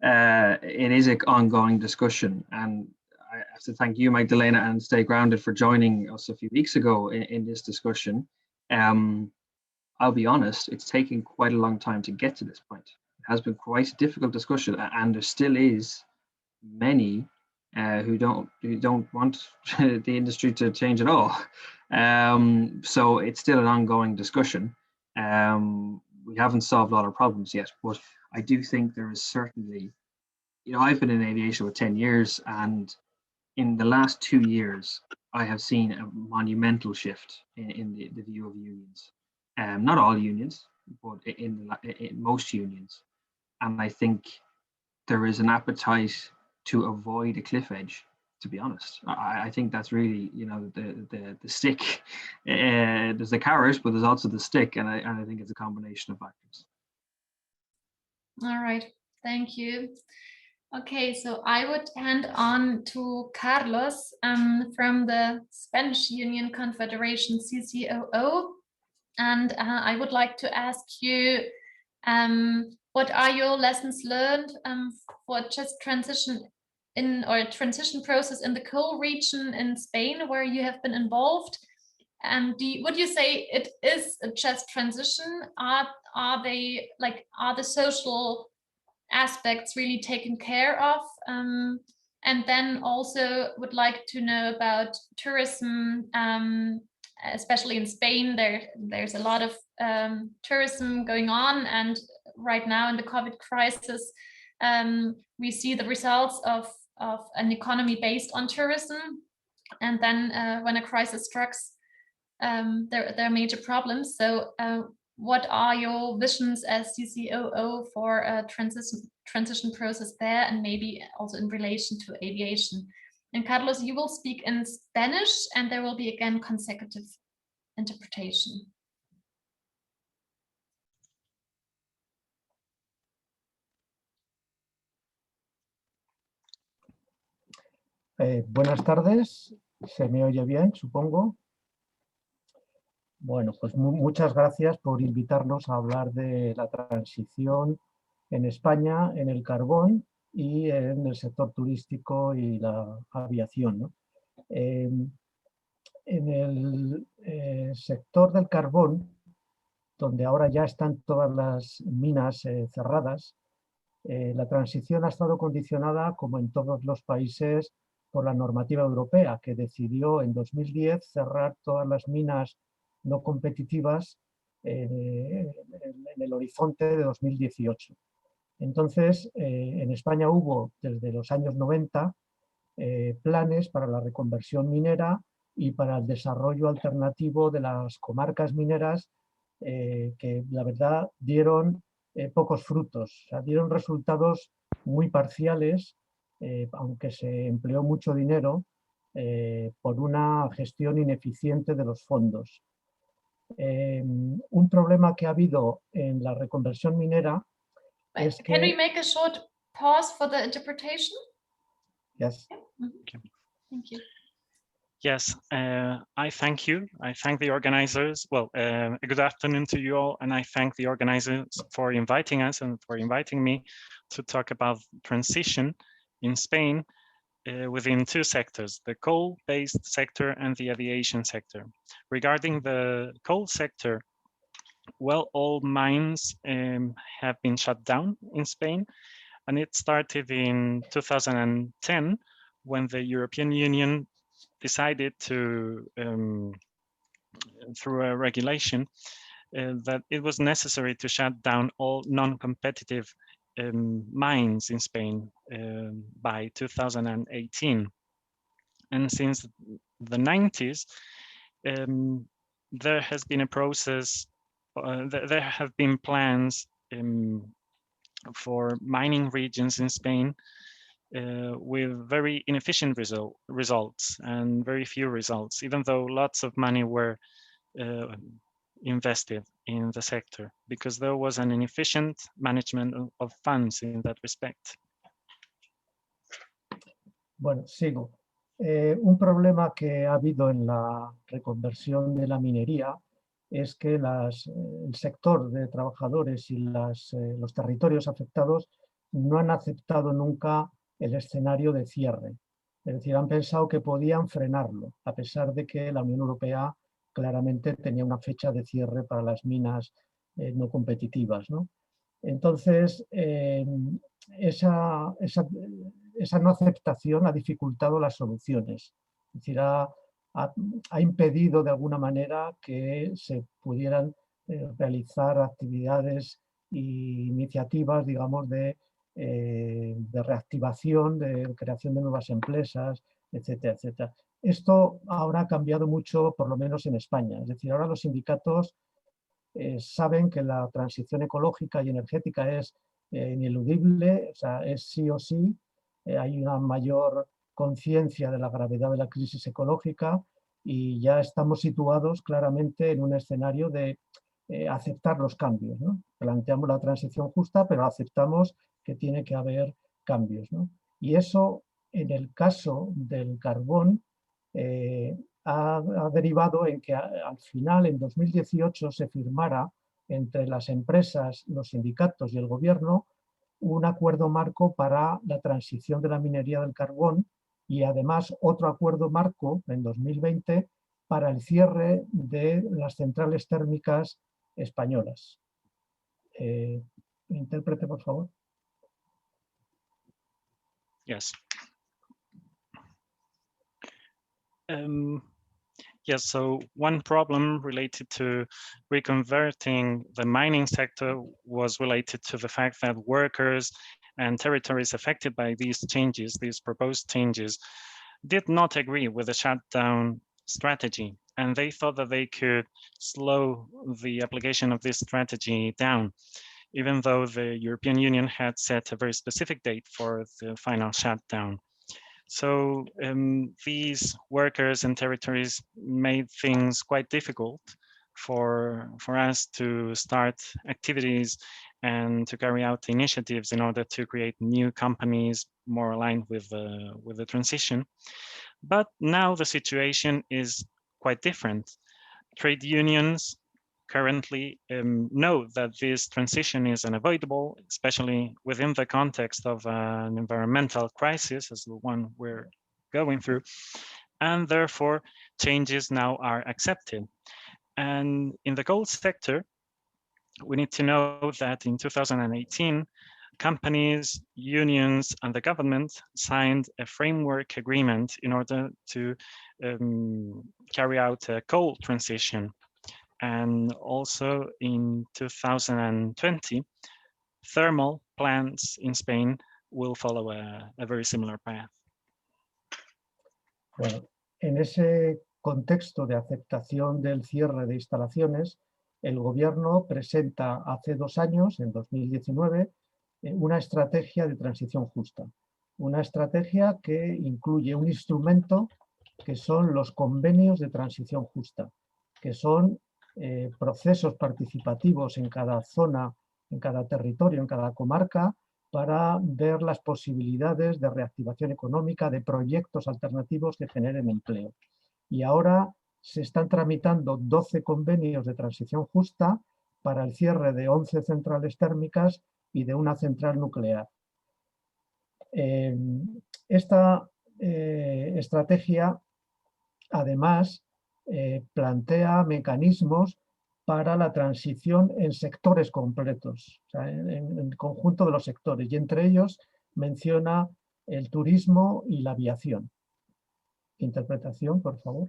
it is an ongoing discussion, and I have to thank you, Magdalena, and Stay Grounded for joining us a few weeks ago in this discussion. I'll be honest, it's taken quite a long time to get to this point. It has been quite a difficult discussion, and there still is many who don't want the industry to change at all. So it's still an ongoing discussion. We haven't solved all our problems yet, but I do think there is certainly, I've been in aviation for 10 years, and in the last 2 years, I have seen a monumental shift in the view of unions. Not all unions, but in most unions. And I think there is an appetite to avoid a cliff edge, to be honest. I think that's really, the stick. There's the carrot, but there's also the stick, and I think it's a combination of factors. All right, thank you. Okay, so I would hand on to Carlos from the Spanish Union Confederation CCOO, and I would like to ask you, what are your lessons learned for just transition process in the coal region in Spain, where you have been involved? Would you say it is a just transition? Are the social aspects really taken care of? And then also would like to know about tourism, especially in Spain. There's a lot of tourism going on, and right now in the COVID crisis, we see the results of an economy based on tourism, and then when a crisis strikes, there are major problems. So what are your visions as CCOO for a transition process there, and maybe also in relation to aviation? And Carlos, you will speak in Spanish, and there will be again consecutive interpretation. Buenas tardes, se me oye bien, supongo. Bueno, pues muchas gracias por invitarnos a hablar de la transición en España en el carbón y en el sector turístico y la aviación, ¿no? En el sector del carbón, donde ahora ya están todas las minas cerradas, la transición ha estado condicionada, como en todos los países, por la normativa europea, que decidió en 2010 cerrar todas las minas no competitivas en el horizonte de 2018. Entonces, en España hubo desde los años 90 planes para la reconversión minera y para el desarrollo alternativo de las comarcas mineras que la verdad dieron pocos frutos, o sea, dieron resultados muy parciales, aunque se empleó mucho dinero por una gestión ineficiente de los fondos. Un problema que ha habido en la reconversión minera es que... Can we make a short pause for the interpretation? Yes. Okay. Thank you. Yes, I thank you. I thank the organizers. Well, good afternoon to you all, and I thank the organizers for inviting us and for inviting me to talk about transition in Spain within two sectors, the coal-based sector and the aviation sector. Regarding the coal sector, well, all mines have been shut down in Spain, and it started in 2010 when the European Union decided to, through a regulation, that it was necessary to shut down all non-competitive mines in Spain by 2018. And since the 90s, there has been a process, there have been plans for mining regions in Spain with very inefficient results and very few results, even though lots of money were invested in the sector, because there was an inefficient management of funds in that respect. Bueno, sigo. Un problema que ha habido en la reconversión de la minería es que el sector de trabajadores y los territorios afectados no han aceptado nunca el escenario de cierre. Es decir, han pensado que podían frenarlo, a pesar de que la Unión Europea claramente tenía una fecha de cierre para las minas no competitivas, ¿no? Entonces, esa no aceptación ha dificultado las soluciones. Es decir, ha impedido de alguna manera que se pudieran realizar actividades e iniciativas, digamos, de reactivación, de creación de nuevas empresas, etcétera, etcétera. Esto ahora ha cambiado mucho, por lo menos en España. Es decir, ahora los sindicatos saben que la transición ecológica y energética es ineludible, o sea, es sí o sí. Hay una mayor conciencia de la gravedad de la crisis ecológica y ya estamos situados claramente en un escenario de aceptar los cambios, ¿no? Planteamos la transición justa, pero aceptamos que tiene que haber cambios, ¿no? Y eso, en el caso del carbón, ha derivado en que al final, en 2018, se firmara entre las empresas, los sindicatos y el gobierno un acuerdo marco para la transición de la minería del carbón y además otro acuerdo marco en 2020 para el cierre de las centrales térmicas españolas. Intérprete, por favor. Yes. Yes, so one problem related to reconverting the mining sector was related to the fact that workers and territories affected by these changes, these proposed changes, did not agree with the shutdown strategy, and they thought that they could slow the application of this strategy down, even though the European Union had set a very specific date for the final shutdown. So these workers and territories made things quite difficult for us to start activities and to carry out initiatives in order to create new companies more aligned with the transition. But now the situation is quite different. Trade unions currently know that this transition is unavoidable, especially within the context of an environmental crisis as the one we're going through, and therefore changes now are accepted. And in the coal sector, we need to know that in 2018, companies, unions, and the government signed a framework agreement in order to carry out a coal transition. And also in 2020, thermal plants in Spain will follow a very similar path. Bueno, en ese contexto de aceptación del cierre de instalaciones, el gobierno presenta hace 2 años, en 2019, una estrategia de transición justa. Una estrategia que incluye un instrumento que son los convenios de transición justa, que son procesos participativos en cada zona, en cada territorio, en cada comarca, para ver las posibilidades de reactivación económica, de proyectos alternativos que generen empleo. Y ahora se están tramitando 12 convenios de transición justa para el cierre de 11 centrales térmicas y de una central nuclear. Esta estrategia, además, plantea mecanismos para la transición en sectores completos, o sea, en el conjunto de los sectores, y entre ellos menciona el turismo y la aviación. Interpretación, por favor.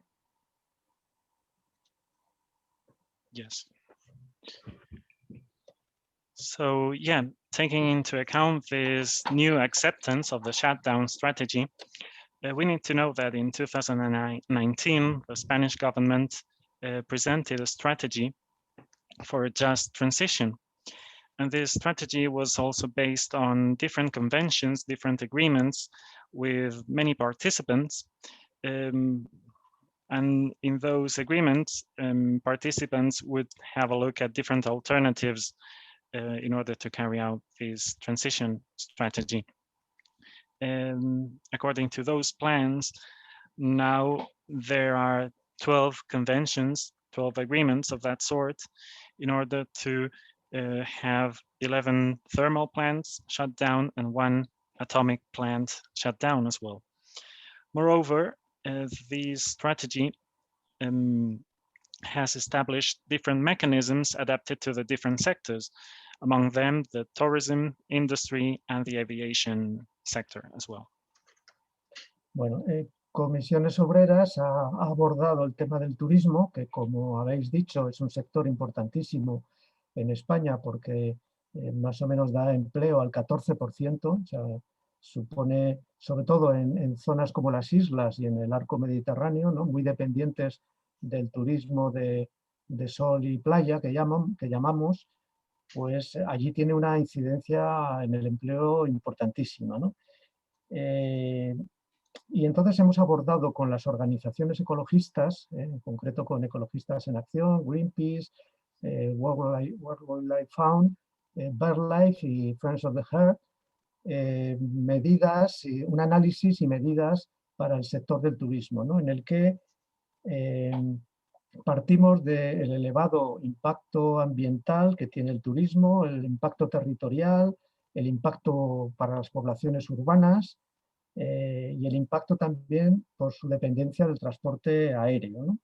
Yes. So yeah, taking into account this new acceptance of the shutdown strategy, we need to know that in 2019, the Spanish government presented a strategy for a just transition. And this strategy was also based on different conventions, different agreements with many participants. And in those agreements, participants would have a look at different alternatives in order to carry out this transition strategy. According to those plans, now there are 12 conventions, 12 agreements of that sort, in order to have 11 thermal plants shut down and 1 atomic plant shut down as well. Moreover, this strategy has established different mechanisms adapted to the different sectors, among them the tourism industry and the aviation sector as well. Bueno, Comisiones Obreras ha abordado el tema del turismo, que como habéis dicho es un sector importantísimo en España porque más o menos da empleo al 14%, o sea, supone, sobre todo en zonas como las islas y en el arco mediterráneo, ¿no?, muy dependientes del turismo de sol y playa que llamamos, pues allí tiene una incidencia en el empleo importantísima, ¿no? Y entonces hemos abordado con las organizaciones ecologistas, en concreto con Ecologistas en Acción, Greenpeace, World Wildlife Fund, BirdLife y Friends of the Earth, medidas, un análisis y medidas para el sector del turismo, ¿no?, en el que partimos del elevado impacto ambiental que tiene el turismo, el impacto territorial, el impacto para las poblaciones urbanas y el impacto también por su dependencia del transporte aéreo, ¿no?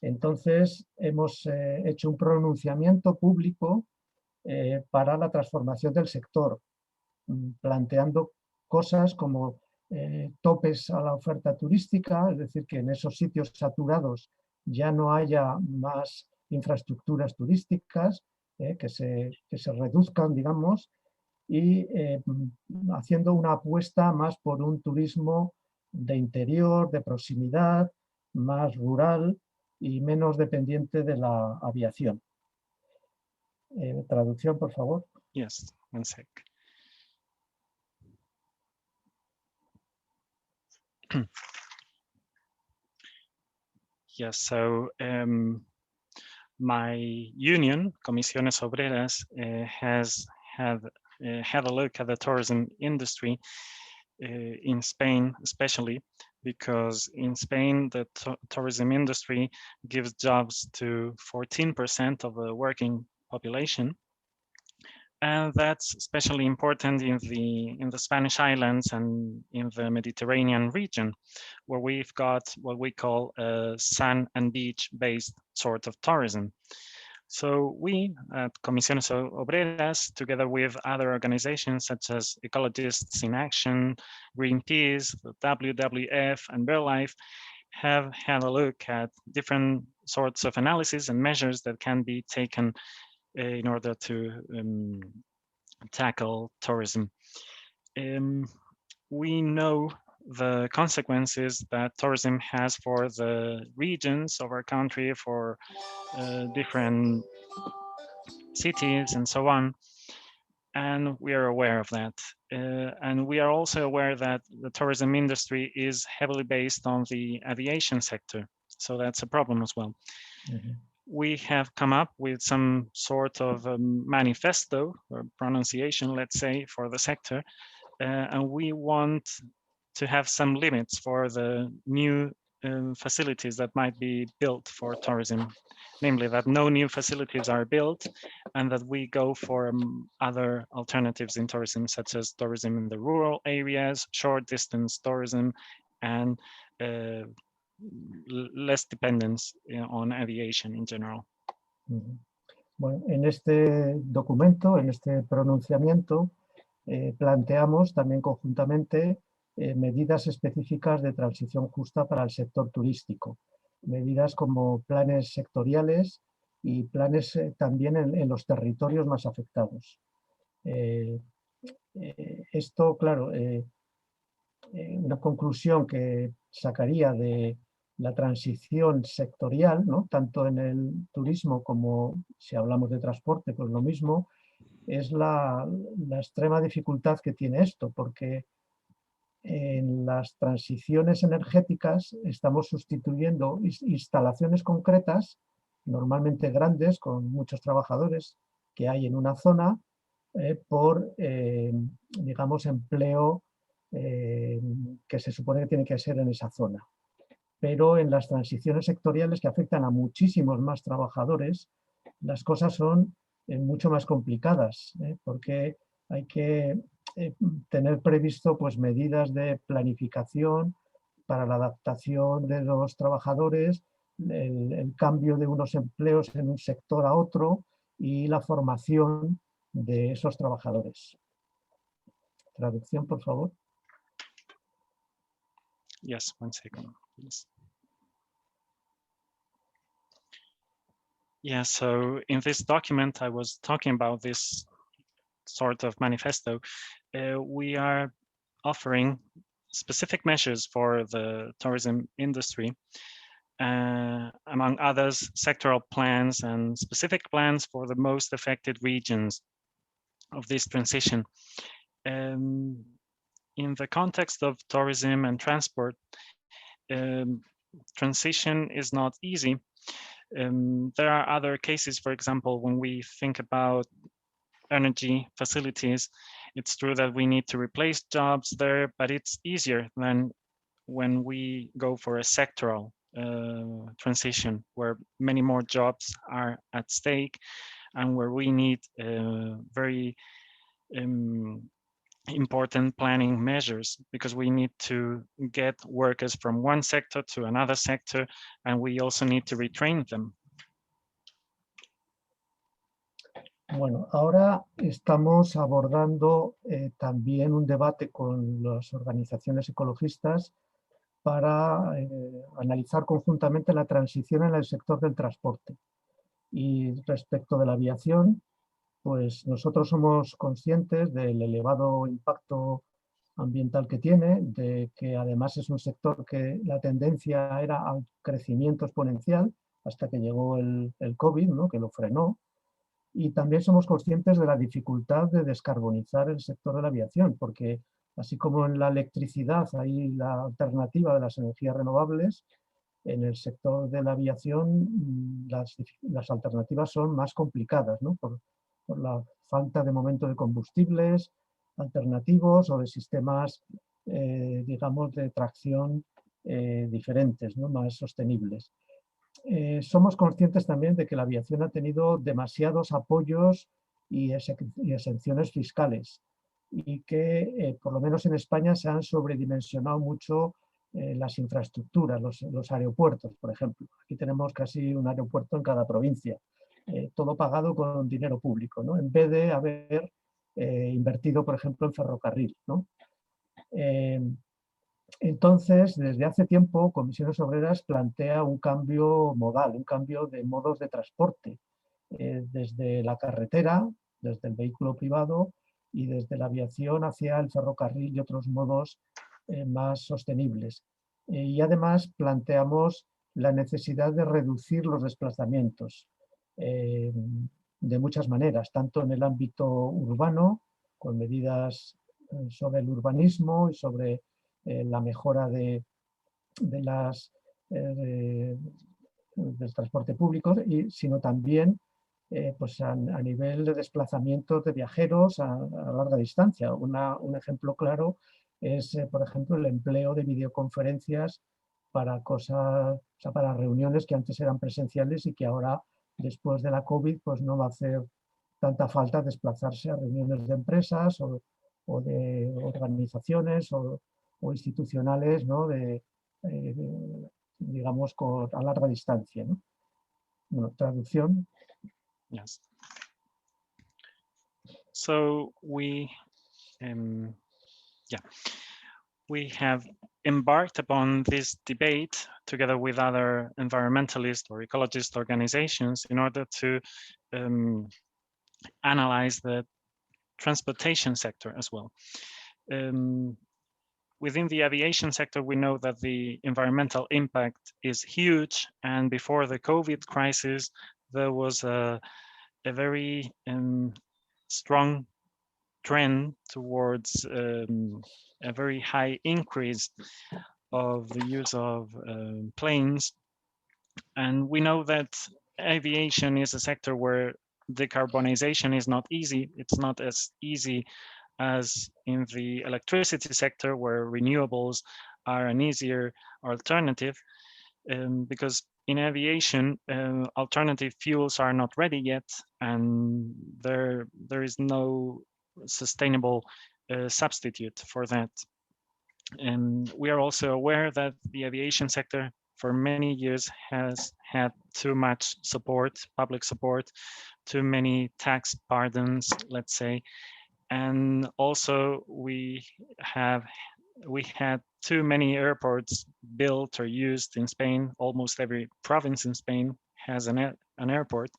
Entonces hemos hecho un pronunciamiento público para la transformación del sector, planteando cosas como topes a la oferta turística, es decir, que en esos sitios saturados ya no haya más infraestructuras turísticas, que se reduzcan, digamos, y haciendo una apuesta más por un turismo de interior, de proximidad, más rural y menos dependiente de la aviación. Traducción, por favor. Yes, one sec. Yes, so my union, Comisiones Obreras, has had a look at the tourism industry in Spain, especially because in Spain, the tourism industry gives jobs to 14% of the working population. And that's especially important in the Spanish islands and in the Mediterranean region, where we've got what we call a sun and beach-based sort of tourism. So we at Comisiones Obreras, together with other organizations such as Ecologists in Action, Greenpeace, the WWF, and BirdLife, have had a look at different sorts of analysis and measures that can be taken in order to tackle tourism. We know the consequences that tourism has for the regions of our country, for different cities and so on, and we are aware of that. And we are also aware that the tourism industry is heavily based on the aviation sector, so that's a problem as well. Mm-hmm. We have come up with some sort of a manifesto or pronunciation, let's say, for the sector, and we want to have some limits for the new facilities that might be built for tourism, namely that no new facilities are built and that we go for other alternatives in tourism, such as tourism in the rural areas, short distance tourism, and less dependence on aviation in general. Bueno, en este documento, en este pronunciamiento, planteamos también conjuntamente medidas específicas de transición justa para el sector turístico, medidas como planes sectoriales y planes también en los territorios más afectados. Esto, claro, una conclusión que sacaría de la transición sectorial, ¿no? Tanto en el turismo como si hablamos de transporte, pues lo mismo, es la extrema dificultad que tiene esto, porque en las transiciones energéticas estamos sustituyendo instalaciones concretas, normalmente grandes, con muchos trabajadores que hay en una zona, por, digamos, empleo que se supone que tiene que ser en esa zona. Pero en las transiciones sectoriales que afectan a muchísimos más trabajadores, las cosas son mucho más complicadas, porque hay que tener previsto pues, medidas de planificación para la adaptación de los trabajadores, el cambio de unos empleos en un sector a otro y la formación de esos trabajadores. Traducción, por favor. Yes, one second, please. Yeah, so in this document, I was talking about this sort of manifesto. We are offering specific measures for the tourism industry, among others, sectoral plans and specific plans for the most affected regions of this transition. In the context of tourism and transport, transition is not easy. There are other cases, for example, when we think about energy facilities, it's true that we need to replace jobs there, but it's easier than when we go for a sectoral transition where many more jobs are at stake and where we need very important planning measures, because we need to get workers from one sector to another sector, and we also need to retrain them. Bueno, ahora estamos abordando también un debate con las organizaciones ecologistas para analizar conjuntamente la transición en el sector del transporte. Y respecto de la aviación, pues nosotros somos conscientes del elevado impacto ambiental que tiene, de que además es un sector que la tendencia era al crecimiento exponencial hasta que llegó el COVID, ¿no? Que lo frenó. Y también somos conscientes de la dificultad de descarbonizar el sector de la aviación, porque así como en la electricidad hay la alternativa de las energías renovables, en el sector de la aviación las alternativas son más complicadas, ¿no? Por la falta de momento de combustibles alternativos o de sistemas, digamos, de tracción diferentes, ¿no? Más sostenibles. Somos conscientes también de que la aviación ha tenido demasiados apoyos y exenciones fiscales y que, por lo menos en España, se han sobredimensionado mucho las infraestructuras, los aeropuertos, por ejemplo. Aquí tenemos casi un aeropuerto en cada provincia, todo pagado con dinero público, ¿no? En vez de haber invertido, por ejemplo, en ferrocarril, ¿no? Entonces, desde hace tiempo, Comisiones Obreras plantea un cambio modal, un cambio de modos de transporte, desde la carretera, desde el vehículo privado y desde la aviación hacia el ferrocarril y otros modos más sostenibles. Y además planteamos la necesidad de reducir los desplazamientos de muchas maneras, tanto en el ámbito urbano, con medidas sobre el urbanismo y sobre la mejora del transporte público, sino también pues a nivel de desplazamientos de viajeros a larga distancia. Un ejemplo claro es, por ejemplo, el empleo de videoconferencias para cosas, o sea, para reuniones que antes eran presenciales y que ahora, después de la COVID, pues no va a hacer tanta falta desplazarse a reuniones de empresas o de organizaciones o institucionales, ¿no? Digamos, a larga distancia, ¿no? Bueno, traducción. Yes. So we have embarked upon this debate together with other environmentalist or ecologist organizations in order to analyze the transportation sector as well. Within the aviation sector, we know that the environmental impact is huge, and before the COVID crisis, there was a very strong trend towards a very high increase of the use of planes. And we know that aviation is a sector where decarbonization is not easy. It's not as easy as in the electricity sector, where renewables are an easier alternative, because in aviation, alternative fuels are not ready yet, and there is no sustainable substitute for that. And we are also aware that the aviation sector for many years has had too much support, public support, too many tax pardons, let's say. And also we had too many airports built or used in Spain. Almost every province in Spain has an airport.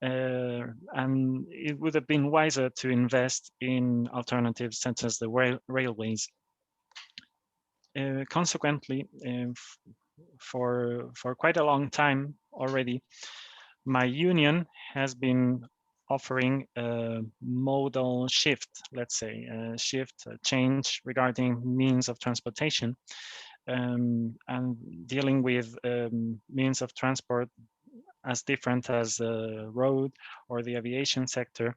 And it would have been wiser to invest in alternatives such as the railways. Consequently, for quite a long time already, my union has been offering a modal shift, let's say, a change regarding means of transportation, and dealing with means of transport as different as the road or the aviation sector.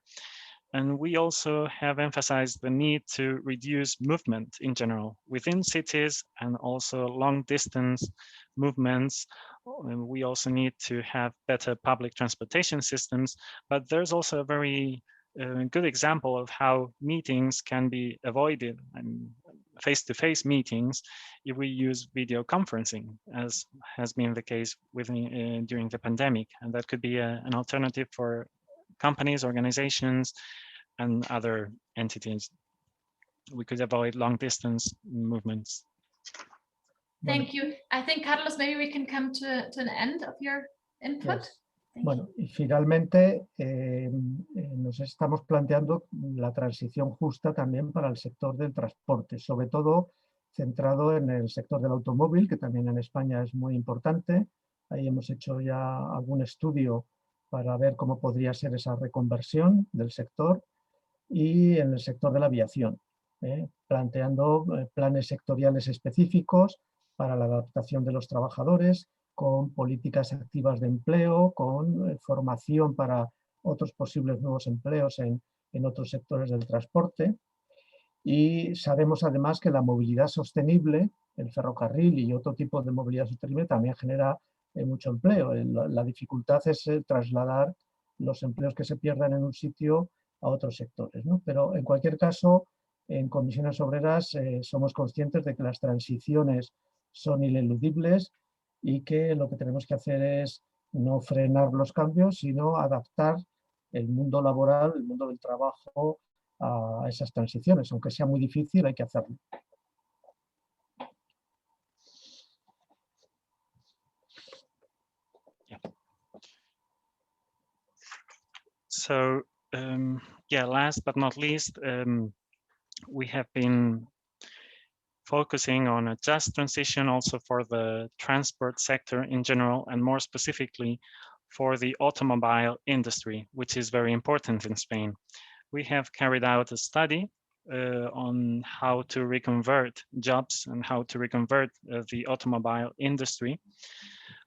And we also have emphasized the need to reduce movement in general within cities and also long distance movements. And we also need to have better public transportation systems, but there's also a very good example of how meetings can be avoided, and face-to-face meetings, if we use video conferencing, as has been the case during the pandemic. And that could be an alternative for companies, organizations, and other entities. We could avoid long distance movements. Thank you. I think, Carlos, maybe we can come to an end of your input. Yes. Bueno, y finalmente nos estamos planteando la transición justa también para el sector del transporte, sobre todo centrado en el sector del automóvil, que también en España es muy importante. Ahí hemos hecho ya algún estudio para ver cómo podría ser esa reconversión del sector, y en el sector de la aviación, planteando planes sectoriales específicos para la adaptación de los trabajadores, con políticas activas de empleo, con formación para otros posibles nuevos empleos en otros sectores del transporte. Y sabemos además que la movilidad sostenible, el ferrocarril y otro tipo de movilidad sostenible también genera mucho empleo. La dificultad es trasladar los empleos que se pierdan en un sitio a otros sectores, ¿no? Pero en cualquier caso, en Comisiones Obreras somos conscientes de que las transiciones son ineludibles y que lo que tenemos que hacer es no frenar los cambios, sino adaptar el mundo laboral, el mundo del trabajo a esas transiciones. Aunque sea muy difícil, hay que hacerlo. So, yeah, last but not least, we have been focusing on a just transition also for the transport sector in general, and more specifically for the automobile industry, which is very important in Spain. We have carried out a study on how to reconvert jobs and how to reconvert the automobile industry.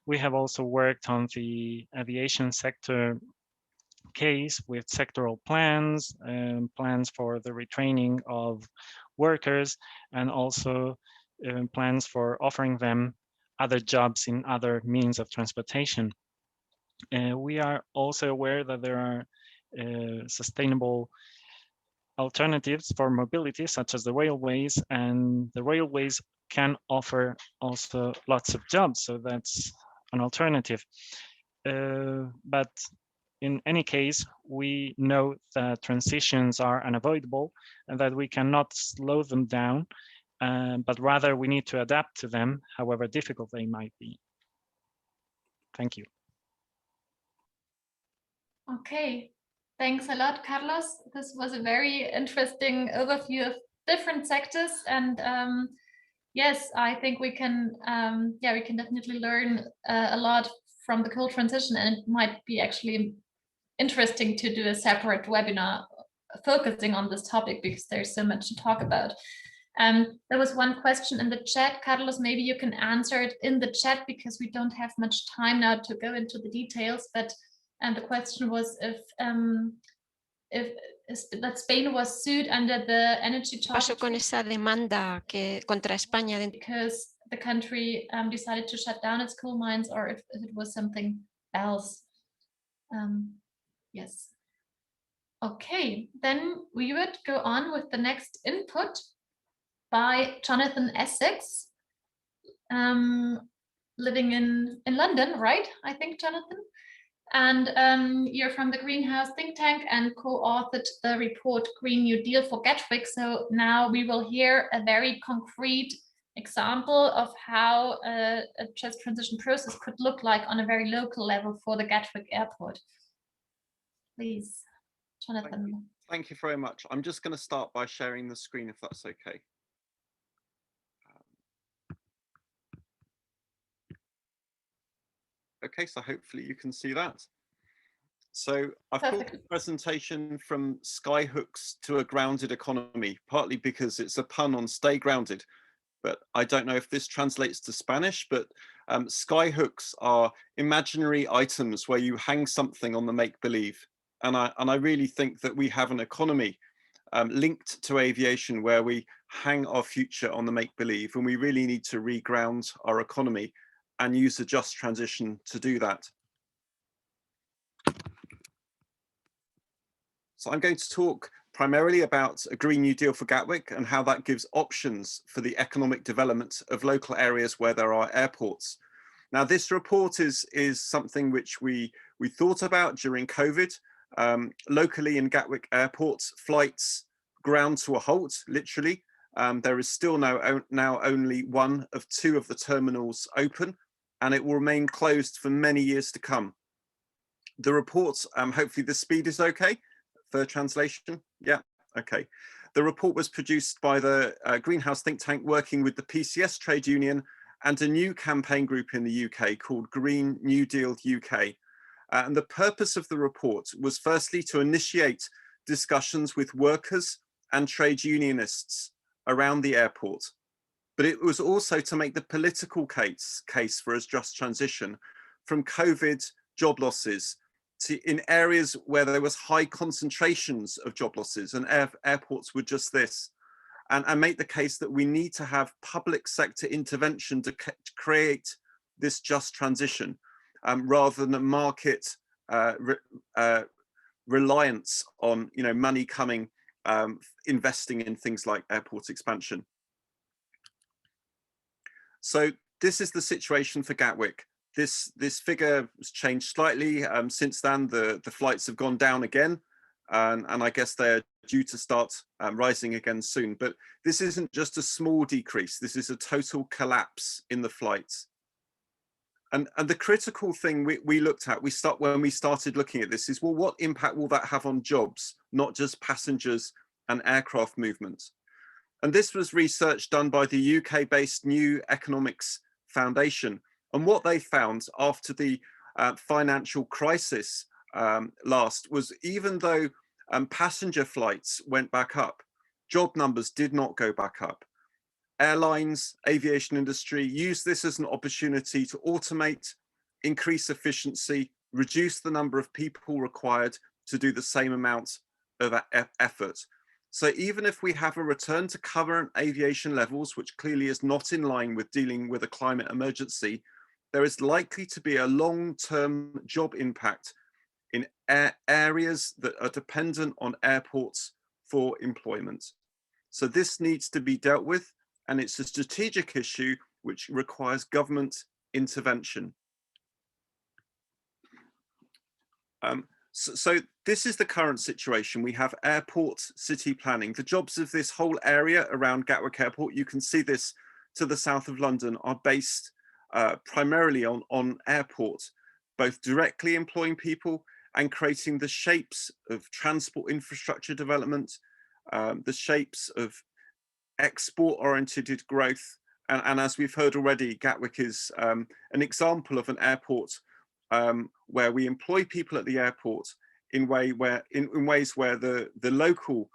We have also worked on the aviation sector case with sectoral plans and plans for the retraining of workers, and also plans for offering them other jobs in other means of transportation. We are also aware that there are sustainable alternatives for mobility, such as the railways, and the railways can offer also lots of jobs, so that's an alternative. But in any case, we know that transitions are unavoidable and that we cannot slow them down, but rather we need to adapt to them, however difficult they might be. Thank you. Okay, thanks a lot, Carlos. This was a very interesting overview of different sectors, and yes, I think we can, we can definitely learn a lot from the cold transition, and it might be actually interesting to do a separate webinar focusing on this topic because there's so much to talk about. There was one question in the chat. Carlos, maybe you can answer it in the chat because we don't have much time now to go into the details, but the question was if that Spain was sued under the energy charter Pasó con esa demanda contra España because the country decided to shut down its coal mines, or if it was something else. Yes. Okay, then we would go on with the next input by Jonathan Essex, living in London, right? I think, Jonathan. And you're from the Greenhouse think tank and co-authored the report Green New Deal for Gatwick. So now we will hear a very concrete example of how a just transition process could look like on a very local level for the Gatwick Airport. Please, Jonathan. Thank you very much. I'm just going to start by sharing the screen, if that's okay. Okay, so hopefully you can see that. So I've called the presentation From Skyhooks to a Grounded Economy, partly because it's a pun on stay grounded, but I don't know if this translates to Spanish, but skyhooks are imaginary items where you hang something on the make-believe. And I really think that we have an economy linked to aviation where we hang our future on the make-believe, and we really need to reground our economy and use the just transition to do that. So I'm going to talk primarily about a Green New Deal for Gatwick and how that gives options for the economic development of local areas where there are airports. Now, this report is something which we thought about during COVID. Locally in Gatwick Airport, flights ground to a halt, literally. There is still now only one of two of the terminals open, and it will remain closed for many years to come. The report, hopefully the speed is okay for translation. Yeah, okay. The report was produced by the Greenhouse think tank working with the PCS trade union and a new campaign group in the UK called Green New Deal UK. And the purpose of the report was firstly to initiate discussions with workers and trade unionists around the airport. But it was also to make the political case for a just transition from COVID job losses to in areas where there was high concentrations of job losses, and airports were just this, and make the case that we need to have public sector intervention to create this just transition, rather than a market reliance on money coming, investing in things like airport expansion. So this is the situation for Gatwick. This figure has changed slightly since then. The flights have gone down again, and I guess they're due to start rising again soon. But this isn't just a small decrease. This is a total collapse in the flights. And the critical thing we looked at, when we started looking at this is, well, what impact will that have on jobs, not just passengers and aircraft movements? And this was research done by the UK-based New Economics Foundation. And what they found after the financial crisis last was, even though passenger flights went back up, job numbers did not go back up. Airlines, aviation industry used this as an opportunity to automate, increase efficiency, reduce the number of people required to do the same amount of effort. So even if we have a return to current aviation levels, which clearly is not in line with dealing with a climate emergency, there is likely to be a long-term job impact in areas that are dependent on airports for employment. So this needs to be dealt with, and it's a strategic issue which requires government intervention. So this is the current situation. We have airport city planning. The jobs of this whole area around Gatwick Airport, you can see this to the south of London, are based primarily on airport, both directly employing people and creating the shapes of transport infrastructure development, the shapes of export-oriented growth. And as we've heard already, Gatwick is an example of an airport where we employ people at the airport in ways where the local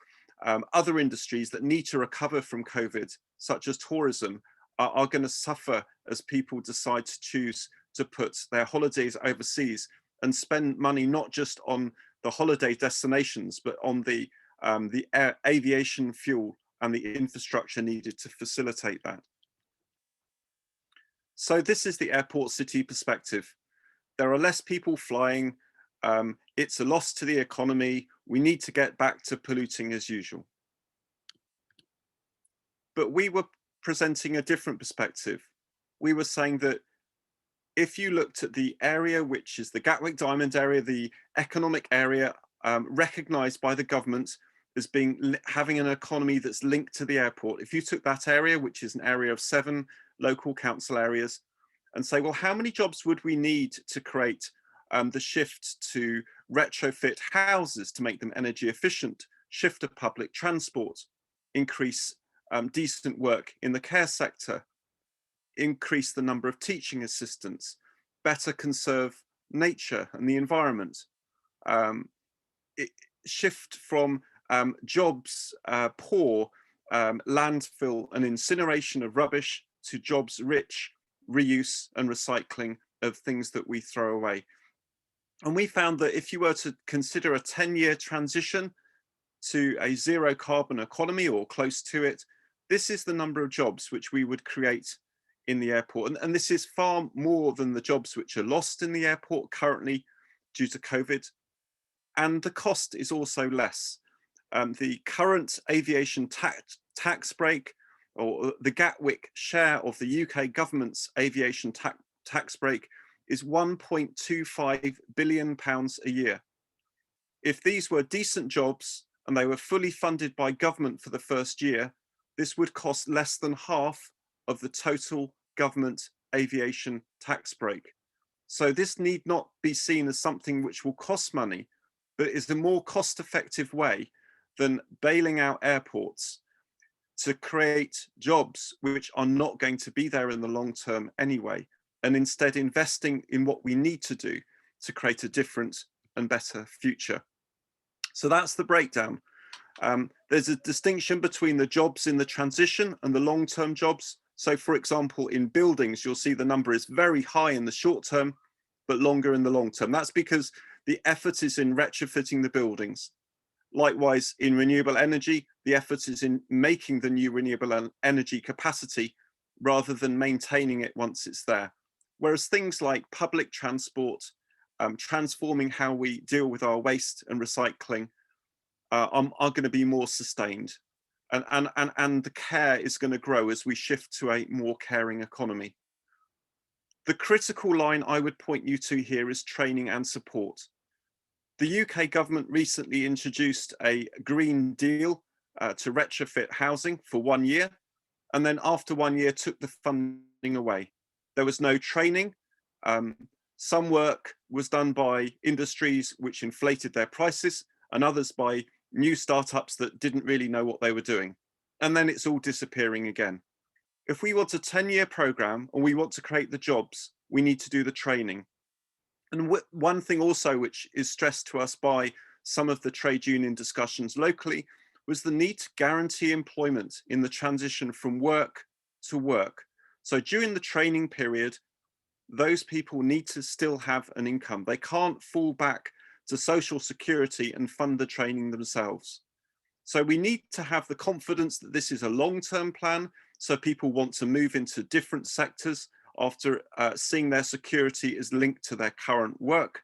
other industries that need to recover from COVID, such as tourism, are going to suffer as people decide to choose to put their holidays overseas and spend money not just on the holiday destinations, but on the aviation fuel and the infrastructure needed to facilitate that. So this is the airport city perspective. There are less people flying. It's a loss to the economy. We need to get back to polluting as usual. But we were presenting a different perspective. We were saying that if you looked at the area, which is the Gatwick Diamond area, the economic area recognized by the government as having an economy that's linked to the airport. If you took that area, which is an area of 7 local council areas, and say, well, how many jobs would we need to create the shift to retrofit houses to make them energy efficient, shift to public transport, increase decent work in the care sector, increase the number of teaching assistants, better conserve nature and the environment, shift from jobs poor, landfill and incineration of rubbish, to jobs rich, reuse and recycling of things that we throw away. And we found that if you were to consider a 10-year transition to a zero carbon economy or close to it, this is the number of jobs which we would create in the airport. And this is far more than the jobs which are lost in the airport currently due to COVID. And the cost is also less. The current aviation tax break, or the Gatwick share of the UK government's aviation tax break, is £1.25 billion a year. If these were decent jobs and they were fully funded by government for the first year, this would cost less than half of the total government aviation tax break. So this need not be seen as something which will cost money, but is a more cost-effective way than bailing out airports to create jobs which are not going to be there in the long term anyway, and instead investing in what we need to do to create a different and better future. So that's the breakdown. There's a distinction between the jobs in the transition and the long-term jobs. So for example, in buildings, you'll see the number is very high in the short term, but longer in the long term. That's because the effort is in retrofitting the buildings. Likewise, in renewable energy, the effort is in making the new renewable energy capacity rather than maintaining it once it's there. Whereas things like public transport, transforming how we deal with our waste and recycling are going to be more sustained. And the care is going to grow as we shift to a more caring economy. The critical line I would point you to here is training and support. The UK government recently introduced a Green Deal to retrofit housing for 1 year, and then after 1 year took the funding away. There was no training. Some work was done by industries which inflated their prices, and others by new startups that didn't really know what they were doing. And then it's all disappearing again. If we want a 10-year program and we want to create the jobs, we need to do the training. And one thing also which is stressed to us by some of the trade union discussions locally was the need to guarantee employment in the transition from work to work. So during the training period, those people need to still have an income. They can't fall back to social security and fund the training themselves. So we need to have the confidence that this is a long-term plan, so people want to move into different sectors after seeing their security is linked to their current work.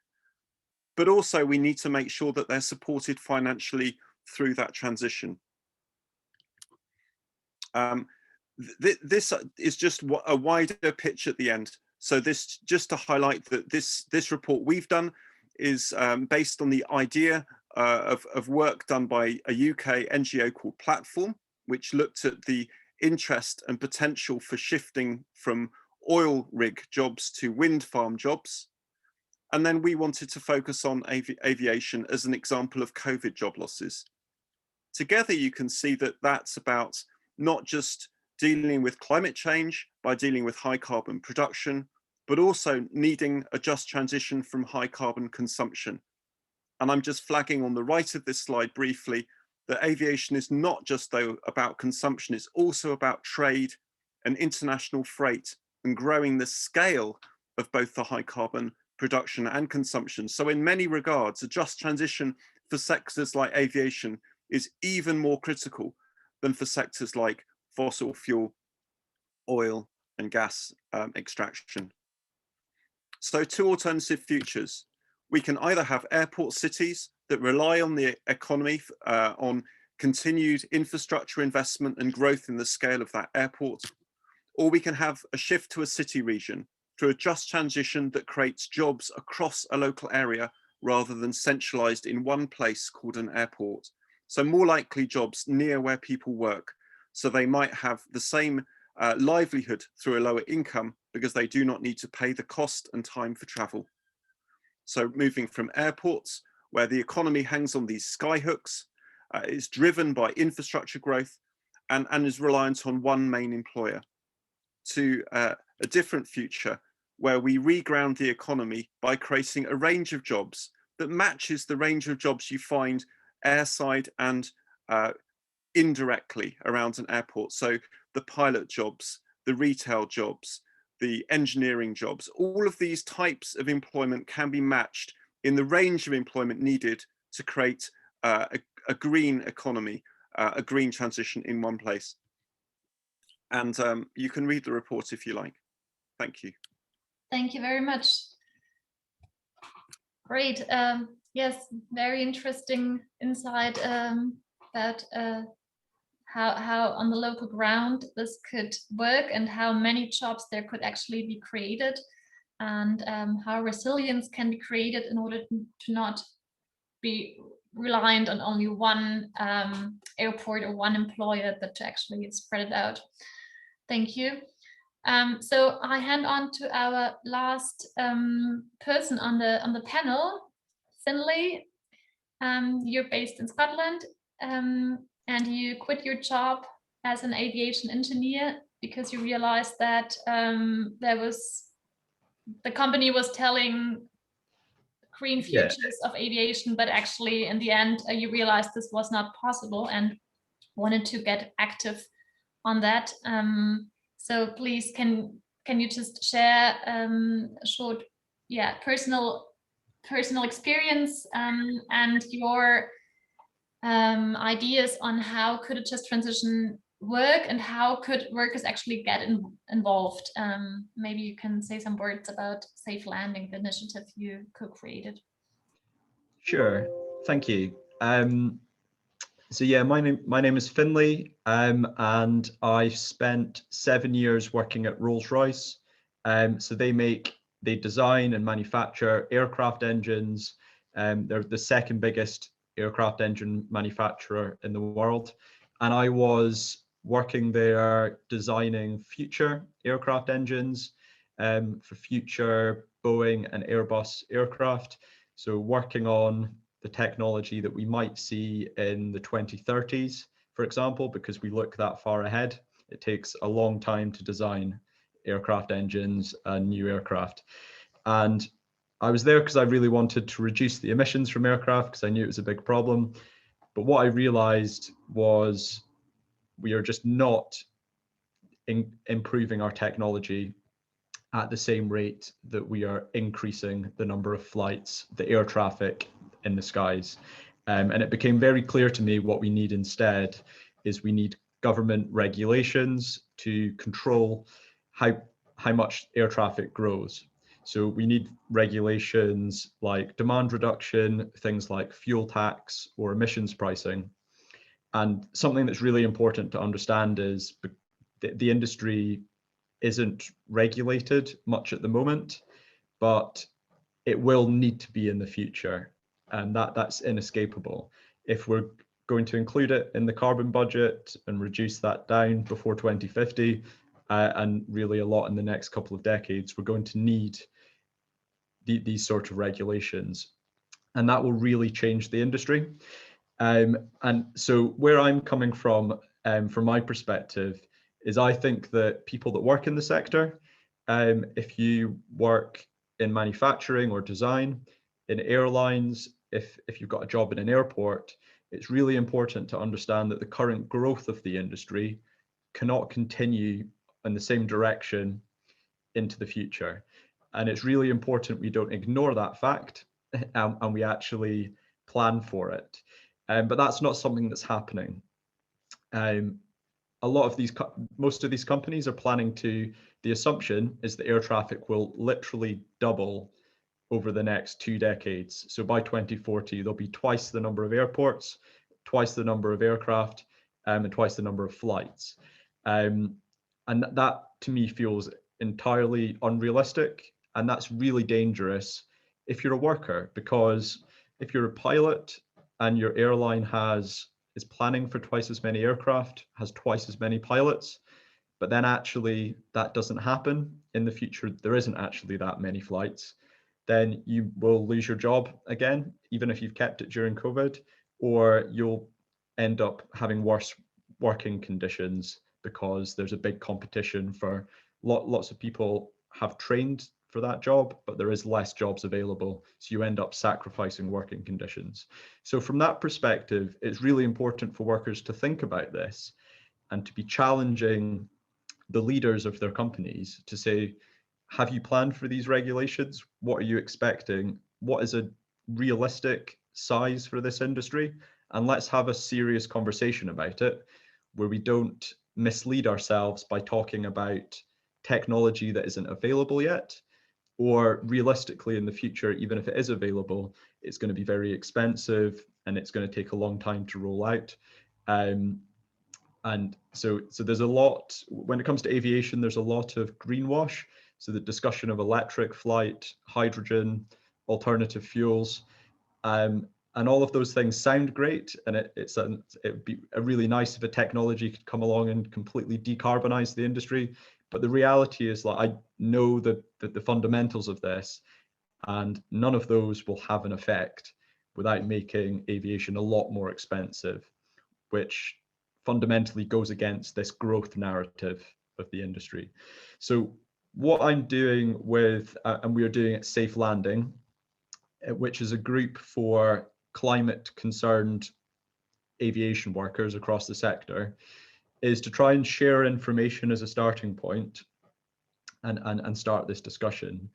But also we need to make sure that they're supported financially through that transition. This is just a wider pitch at the end. So this, just to highlight that this report we've done is based on the idea of work done by a UK NGO called Platform, which looked at the interest and potential for shifting from oil rig jobs to wind farm jobs. And then we wanted to focus on aviation as an example of COVID job losses. Together, you can see that that's about not just dealing with climate change by dealing with high carbon production, but also needing a just transition from high carbon consumption. And I'm just flagging on the right of this slide briefly that aviation is not just though about consumption, it's also about trade and international freight and growing the scale of both the high carbon production and consumption. So in many regards, a just transition for sectors like aviation is even more critical than for sectors like fossil fuel, oil and gas extraction. So two alternative futures. We can either have airport cities that rely on the economy, on continued infrastructure investment and growth in the scale of that airport, or we can have a shift to a city region through a just transition that creates jobs across a local area rather than centralized in one place called an airport. So more likely jobs near where people work. So they might have the same livelihood through a lower income because they do not need to pay the cost and time for travel. So moving from airports, where the economy hangs on these skyhooks, is driven by infrastructure growth and is reliant on one main employer, to a different future where we reground the economy by creating a range of jobs that matches the range of jobs you find airside and indirectly around an airport. So the pilot jobs, the retail jobs, the engineering jobs, all of these types of employment can be matched in the range of employment needed to create a green economy, a green transition in one place. And you can read the report if you like. Thank you. Thank you very much. Great. Yes, very interesting insight that how on the local ground this could work and how many jobs there could actually be created, and how resilience can be created in order to not be reliant on only one airport or one employer, but to actually spread it out. Thank you. So I hand on to our last person on the panel, Finlay. You're based in Scotland, and you quit your job as an aviation engineer because you realized that the company was telling green futures of aviation, but actually in the end you realized this was not possible and wanted to get active on that. So please, can you just share a short, personal experience and your ideas on how could a just transition work and how could workers actually get involved? Maybe you can say some words about Safe Landing, the initiative you co-created. Sure, thank you. So yeah, my name is Finlay, and I spent 7 years working at Rolls-Royce. So they design and manufacture aircraft engines. They're the second biggest aircraft engine manufacturer in the world, and I was working there designing future aircraft engines for future Boeing and Airbus aircraft. So working on the technology that we might see in the 2030s, for example, because we look that far ahead. It takes a long time to design aircraft engines and new aircraft. And I was there because I really wanted to reduce the emissions from aircraft because I knew it was a big problem. But what I realized was we are just not improving our technology at the same rate that we are increasing the number of flights, the air traffic in the skies. And it became very clear to me what we need instead is we need government regulations to control how much air traffic grows. So we need regulations like demand reduction, things like fuel tax or emissions pricing. And something that's really important to understand is the industry isn't regulated much at the moment, but it will need to be in the future, and that's inescapable. If we're going to include it in the carbon budget and reduce that down before 2050, and really a lot in the next couple of decades, we're going to need these sorts of regulations, and that will really change the industry. And so where I'm coming from my perspective, is I think that people that work in the sector, if you work in manufacturing or design, in airlines, if you've got a job in an airport, it's really important to understand that the current growth of the industry cannot continue in the same direction into the future. And it's really important we don't ignore that fact and we actually plan for it. But that's not something that's happening. Most of these companies are planning to, the assumption is that air traffic will literally double over the next 2 decades. So by 2040, there'll be twice the number of airports, twice the number of aircraft, and twice the number of flights. And that to me feels entirely unrealistic. And that's really dangerous if you're a worker, because if you're a pilot and your airline is planning for twice as many aircraft, has twice as many pilots, but then actually that doesn't happen in the future, there isn't actually that many flights, then you will lose your job again, even if you've kept it during COVID, or you'll end up having worse working conditions because there's a big competition for lots of people have trained for that job, but there is less jobs available. So you end up sacrificing working conditions. So from that perspective, it's really important for workers to think about this and to be challenging the leaders of their companies to say, have you planned for these regulations? What are you expecting? What is a realistic size for this industry? And let's have a serious conversation about it, where we don't mislead ourselves by talking about technology that isn't available yet, or realistically in the future, even if it is available, it's going to be very expensive and it's going to take a long time to roll out. And so there's a lot, when it comes to aviation, there's a lot of greenwash. So the discussion of electric flight, hydrogen, alternative fuels, and all of those things sound great. And it'd be really nice if a technology could come along and completely decarbonize the industry, But the reality is, like, I know that the fundamentals of this, and none of those will have an effect without making aviation a lot more expensive, which fundamentally goes against this growth narrative of the industry. So what I'm doing with, and we are doing at Safe Landing, which is a group for climate concerned aviation workers across the sector, is to try and share information as a starting point and start this discussion,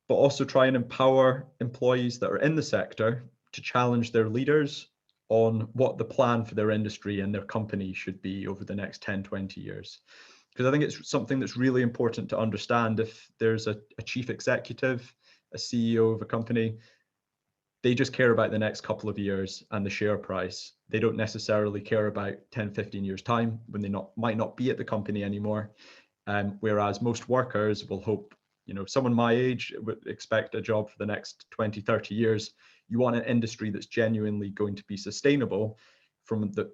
but also try and empower employees that are in the sector to challenge their leaders on what the plan for their industry and their company should be over the next 10, 20 years. Because I think it's something that's really important to understand. If there's a chief executive, a CEO of a company, they just care about the next couple of years and the share price. They don't necessarily care about 10, 15 years time when they might not be at the company anymore. Whereas most workers will hope, you know, someone my age would expect a job for the next 20, 30 years. You want an industry that's genuinely going to be sustainable from the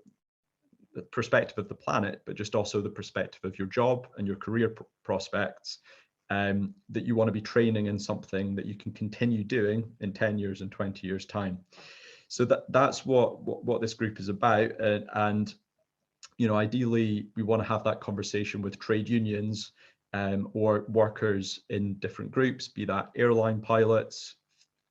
perspective of the planet, but just also the perspective of your job and your career prospects, that you want to be training in something that you can continue doing in 10 years and 20 years time. So that's what this group is about. And you know, ideally, we want to have that conversation with trade unions or workers in different groups, be that airline pilots,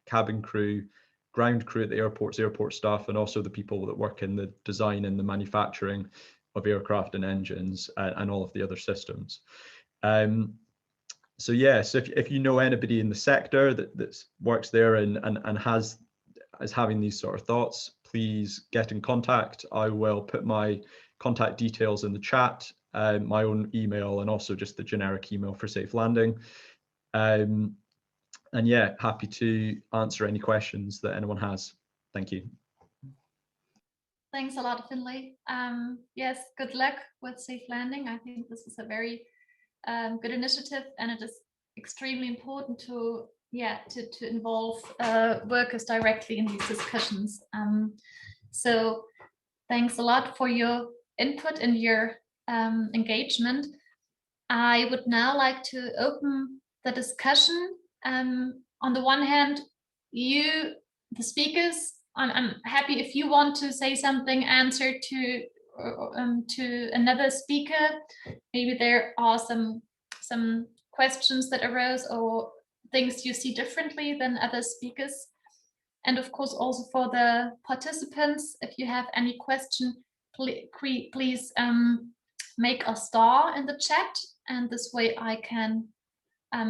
cabin crew, ground crew at the airports, airport staff, and also the people that work in the design and the manufacturing of aircraft and engines and all of the other systems. So yes, if you know anybody in the sector that works there and is having these sort of thoughts, please get in contact. I will put my contact details in the chat, my own email, and also just the generic email for Safe Landing. And yeah, happy to answer any questions that anyone has. Thank you. Thanks a lot, Finlay. Yes, good luck with Safe Landing. I think this is a very good initiative, and it is extremely important to involve workers directly in these discussions. So thanks a lot for your input and your engagement. I would now like to open the discussion. On the one hand, you, the speakers, I'm happy if you want to say something, answer to another speaker. Maybe there are some questions that arose or things you see differently than other speakers. And of course, also for the participants, if you have any question, please make a star in the chat, and this way I can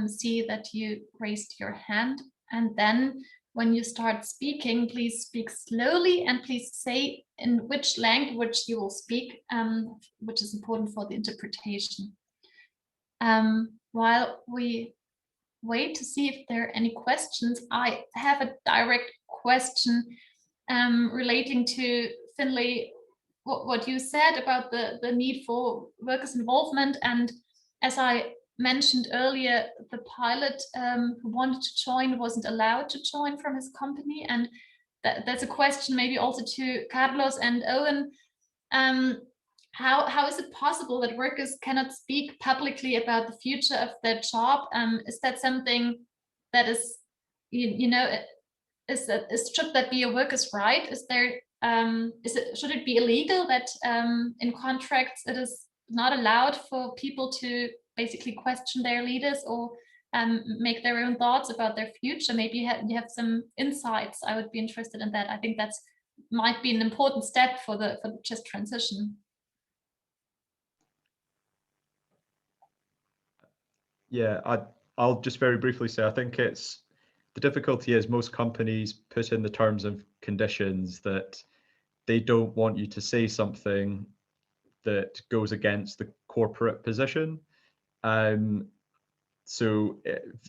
see that you raised your hand. And then when you start speaking, please speak slowly and please say in which language you will speak, which is important for the interpretation. While we wait to see if there are any questions, I have a direct question relating to Finlay, what you said about the need for workers' involvement. And as I mentioned earlier, the pilot who wanted to join wasn't allowed to join from his company. And that's a question maybe also to Carlos and Owen. How is it possible that workers cannot speak publicly about the future of their job? Is that something that is, should that be a worker's right? Is there, should it be illegal that in contracts it is not allowed for people to basically question their leaders or make their own thoughts about their future? Maybe you have some insights. I would be interested in that. I think that might be an important step for the just transition. Yeah, I'll just very briefly say, I think the difficulty is most companies put in the terms and conditions that they don't want you to say something that goes against the corporate position. So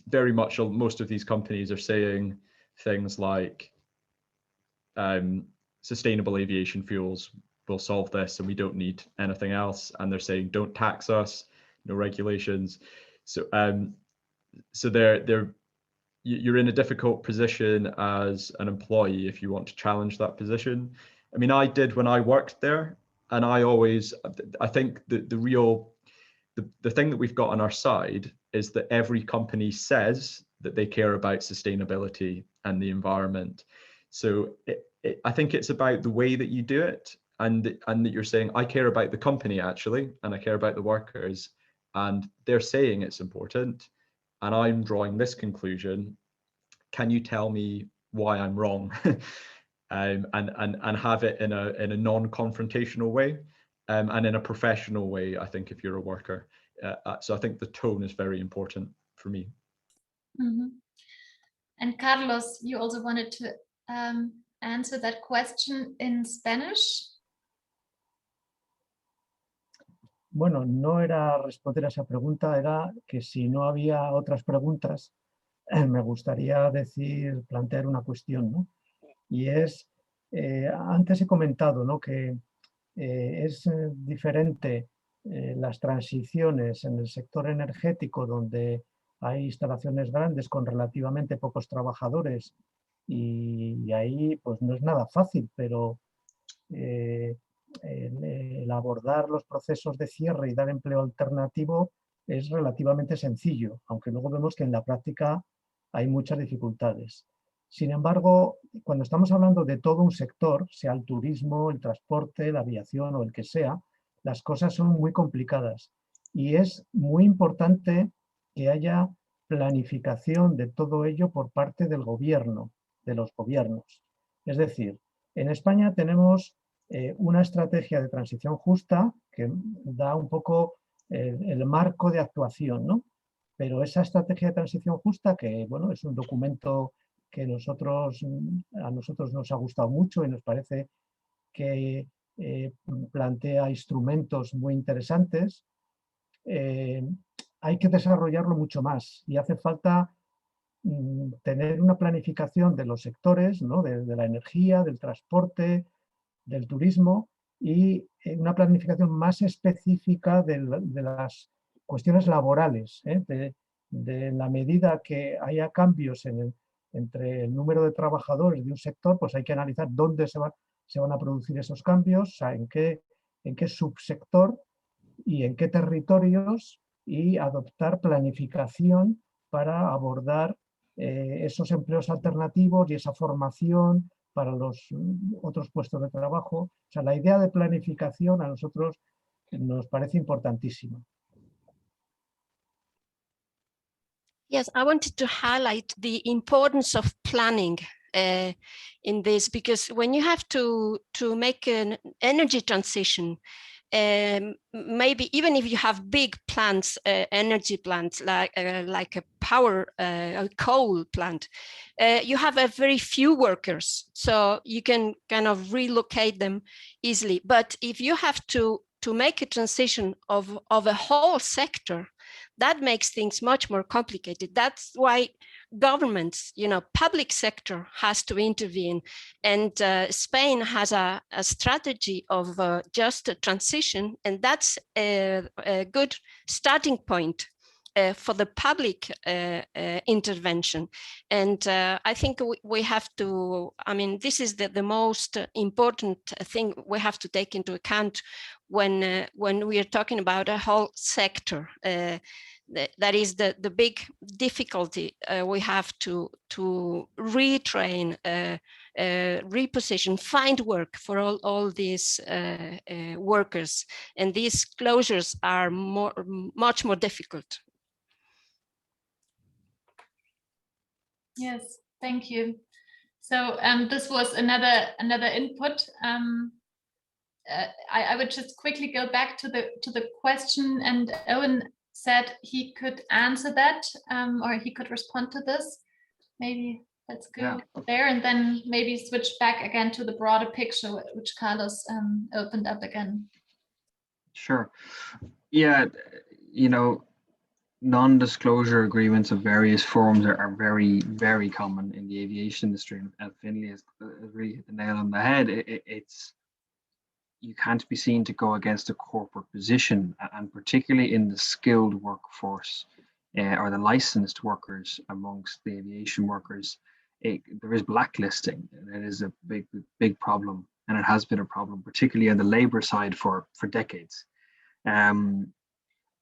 very much most of these companies are saying things like sustainable aviation fuels will solve this and we don't need anything else. And they're saying don't tax us, no regulations. So you're in a difficult position as an employee if you want to challenge that position. I mean, I did when I worked there, and I think the the thing that we've got on our side is that every company says that they care about sustainability and the environment. So I think it's about the way that you do it, and that you're saying, I care about the company actually, and I care about the workers, and they're saying it's important, and I'm drawing this conclusion. Can you tell me why I'm wrong? And have it in a non-confrontational way, and in a professional way, I think, if you're a worker. So I think the tone is very important for me. Mm-hmm. And Carlos, you also wanted to answer that question in Spanish. Bueno, no era responder a esa pregunta, era que si no había otras preguntas, me gustaría plantear una cuestión, ¿no? Y es, antes he comentado, ¿no?, que es diferente las transiciones en el sector energético, donde hay instalaciones grandes con relativamente pocos trabajadores, y ahí pues no es nada fácil, pero el abordar los procesos de cierre y dar empleo alternativo es relativamente sencillo, aunque luego vemos que en la práctica hay muchas dificultades. Sin embargo, cuando estamos hablando de todo un sector, sea el turismo, el transporte, la aviación o el que sea, las cosas son muy complicadas y es muy importante que haya planificación de todo ello por parte del gobierno, de los gobiernos. Es decir, en España tenemos una estrategia de transición justa que da un poco el marco de actuación, ¿no? Pero esa estrategia de transición justa, que bueno, es un documento que a nosotros nos ha gustado mucho y nos parece que plantea instrumentos muy interesantes, hay que desarrollarlo mucho más y hace falta tener una planificación de los sectores, ¿no?, de la energía, del transporte, del turismo, y una planificación más específica de las cuestiones laborales, de la medida que haya cambios entre el número de trabajadores de un sector, pues hay que analizar dónde se van a producir esos cambios, o sea, en qué subsector y en qué territorios, y adoptar planificación para abordar esos empleos alternativos y esa formación para los otros puestos de trabajo. O sea, la idea de planificación a nosotros nos parece importantísima. Yes, I wanted to highlight the importance of planning in this, because when you have to make an energy transition, maybe even if you have big plants, energy plants like a power coal plant, you have a very few workers, so you can kind of relocate them easily. But if you have to make a transition of a whole sector, that makes things much more complicated. That's why governments, public sector has to intervene. And Spain has a strategy of just a transition, and that's a good starting point for the public intervention. And I think we have to, this is the most important thing we have to take into account when we are talking about a whole sector. That is the big difficulty. We have to retrain, reposition, find work for all these workers, and these closures are much more difficult. Yes, thank you. So this was another input. I would just quickly go back to the question, and Owen said he could answer that, or he could respond to this. Maybe let's go there, and then maybe switch back again to the broader picture, which Carlos opened up again. Sure. Yeah, non-disclosure agreements of various forms are very, very common in the aviation industry. And Finlay has really hit the nail on the head. It's you can't be seen to go against a corporate position, and particularly in the skilled workforce or the licensed workers amongst the aviation workers, there is blacklisting, and it is a big problem, and it has been a problem, particularly on the labor side for decades.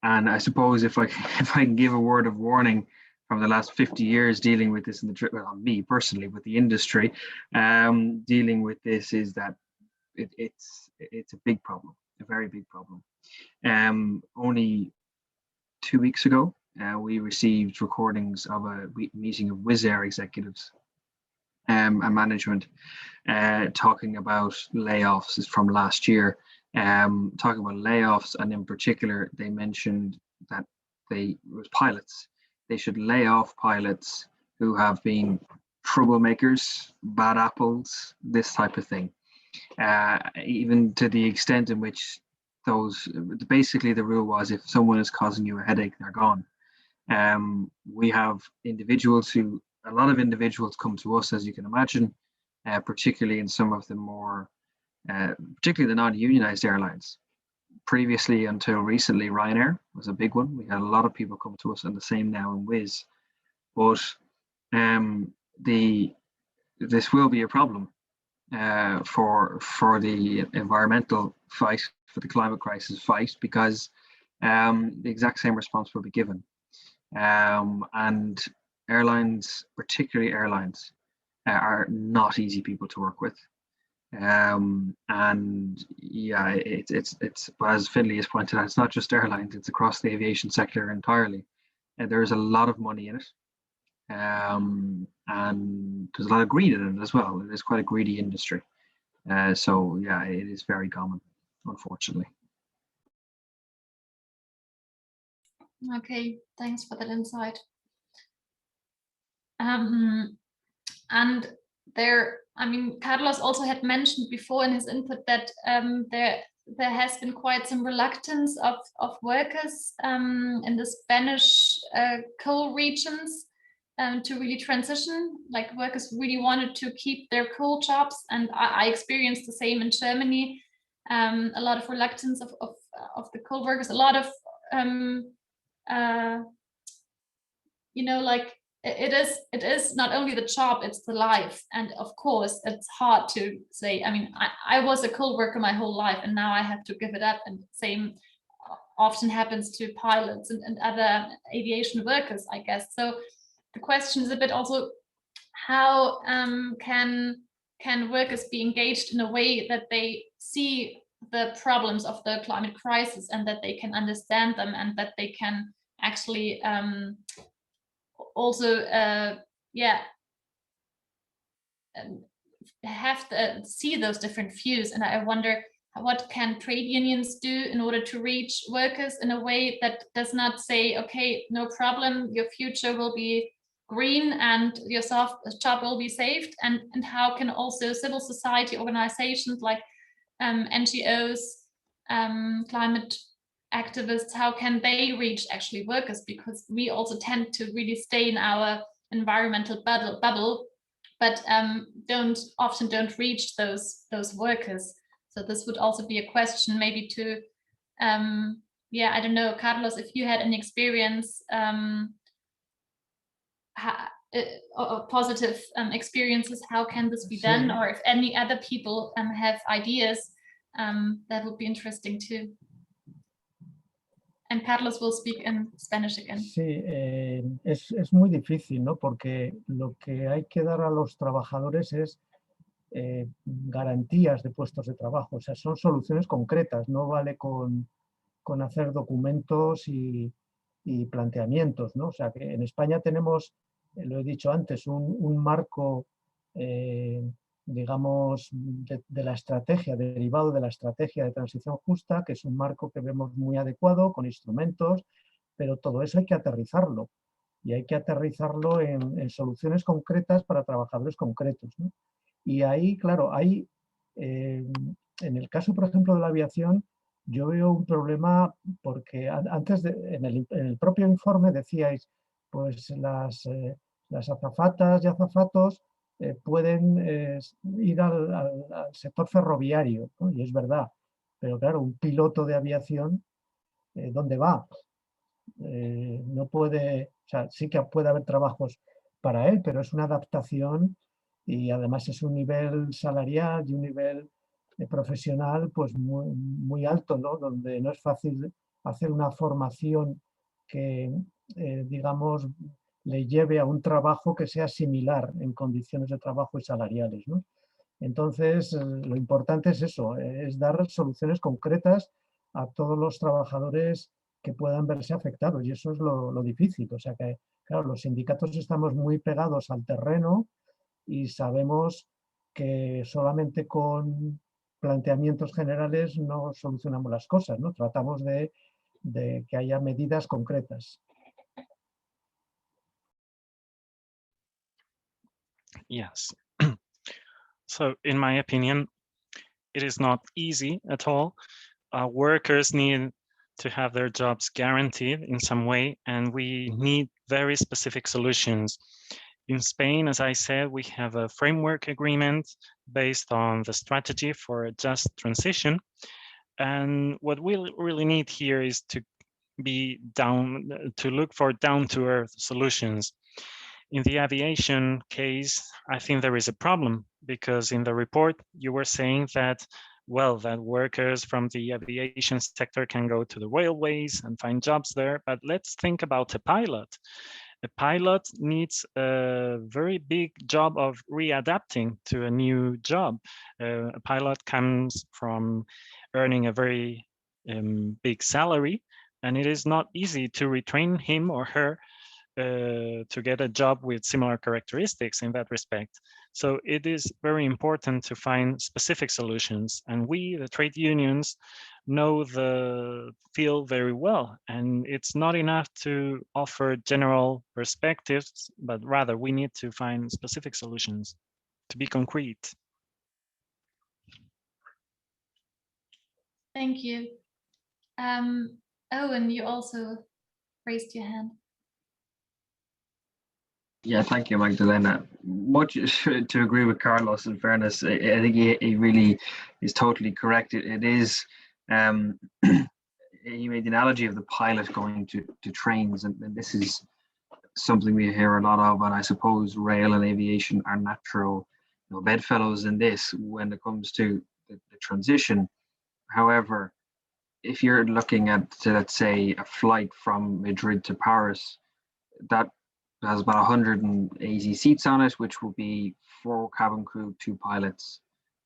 And I suppose if I can give a word of warning from the last 50 years dealing with this in the, well, me personally, with the industry, dealing with this, is that it's a big problem, a very big problem. Only 2 weeks ago, we received recordings of a meeting of Wizz Air executives and management talking about layoffs from last year, talking about layoffs, and in particular, they mentioned that it was pilots. They should lay off pilots who have been troublemakers, bad apples, this type of thing. Even to the extent in which basically the rule was, if someone is causing you a headache, they're gone. We have a lot of individuals come to us, as you can imagine, particularly in some of the more, particularly the non-unionized airlines. Previously, until recently, Ryanair was a big one. We had a lot of people come to us, and the same now in Wizz. But this will be a problem for the environmental fight, for the climate crisis fight, because the exact same response will be given. And airlines, particularly airlines, are not easy people to work with. And yeah, it's as Finlay has pointed out, it's not just airlines, it's across the aviation sector entirely. There's a lot of money in it. And there's a lot of greed in it as well. It is quite a greedy industry. So yeah, it is very common, unfortunately. Okay, thanks for that insight. And there, I mean, Carlos also had mentioned before in his input that there has been quite some reluctance of workers in the Spanish coal regions to really transition. Like, workers really wanted to keep their coal jobs, and I experienced the same in Germany. A lot of reluctance of the coal workers, a lot of you know, like, it is not only the job, it's the life. And of course, it's hard to say. I mean, I was a coal worker my whole life, and now I have to give it up. And same often happens to pilots and other aviation workers, I guess. So the question is a bit also, how can workers be engaged in a way that they see the problems of the climate crisis, and that they can understand them, and that they can actually also have to see those different views. And I wonder, what can trade unions do in order to reach workers in a way that does not say, okay, no problem, your future will be green and your job will be saved, and how can also civil society organizations like NGOs, climate activists, how can they reach actually workers? Because we also tend to really stay in our environmental bubble, but often don't reach those workers. So this would also be a question maybe to, I don't know, Carlos, if you had any experience, positive experiences, how can this be done? Or if any other people have ideas, that would be interesting too. And Carlos will speak in Spanish again. Sí, es muy difícil, ¿no? Porque lo que hay que dar a los trabajadores es garantías de puestos de trabajo. O sea, son soluciones concretas. No vale con hacer documentos y planteamientos, ¿no? O sea, que en España tenemos, lo he dicho antes, un marco, digamos, de la estrategia, derivado de la estrategia de transición justa, que es un marco que vemos muy adecuado, con instrumentos, pero todo eso hay que aterrizarlo. Y hay que aterrizarlo en soluciones concretas para trabajadores concretos, ¿no? Y ahí, claro, hay, en el caso, por ejemplo, de la aviación, yo veo un problema porque antes, en el propio informe decíais, pues las azafatas y azafatos pueden ir al sector ferroviario, ¿no? Y es verdad, pero claro, un piloto de aviación, ¿dónde va? No puede, o sea, sí que puede haber trabajos para él, pero es una adaptación y además es un nivel salarial y un nivel profesional pues muy alto, ¿no? Donde no es fácil hacer una formación que, digamos, le lleve a un trabajo que sea similar en condiciones de trabajo y salariales, ¿no? Entonces, lo importante es eso, es dar soluciones concretas a todos los trabajadores que puedan verse afectados, y eso es lo difícil. O sea que, claro, los sindicatos estamos muy pegados al terreno y sabemos que solamente con planteamientos generales no solucionamos las cosas, ¿no? Tratamos de que haya medidas concretas. Yes. So in my opinion, it is not easy at all. Workers need to have their jobs guaranteed in some way, and we need very specific solutions. In Spain, as I said, we have a framework agreement based on the strategy for a just transition. And what we really need here is to look for down-to-earth solutions. In the aviation case, I think there is a problem because in the report you were saying that, well, that workers from the aviation sector can go to the railways and find jobs there. But let's think about a pilot. A pilot needs a very big job of readapting to a new job. A pilot comes from earning a very big salary, and it is not easy to retrain him or her to get a job with similar characteristics in that respect. So it is very important to find specific solutions. And we, the trade unions, know the field very well. And it's not enough to offer general perspectives, but rather we need to find specific solutions to be concrete. Thank you. Owen, you also raised your hand. Yeah, thank you, Magdalena. Much to agree with Carlos, in fairness, I think he really is totally correct. It is, he made the analogy of the pilot going to trains, and this is something we hear a lot of, and I suppose rail and aviation are natural bedfellows in this when it comes to the transition. However, if you're looking at, let's say, a flight from Madrid to Paris, that has about 180 seats on it, which will be 4 cabin crew, 2 pilots,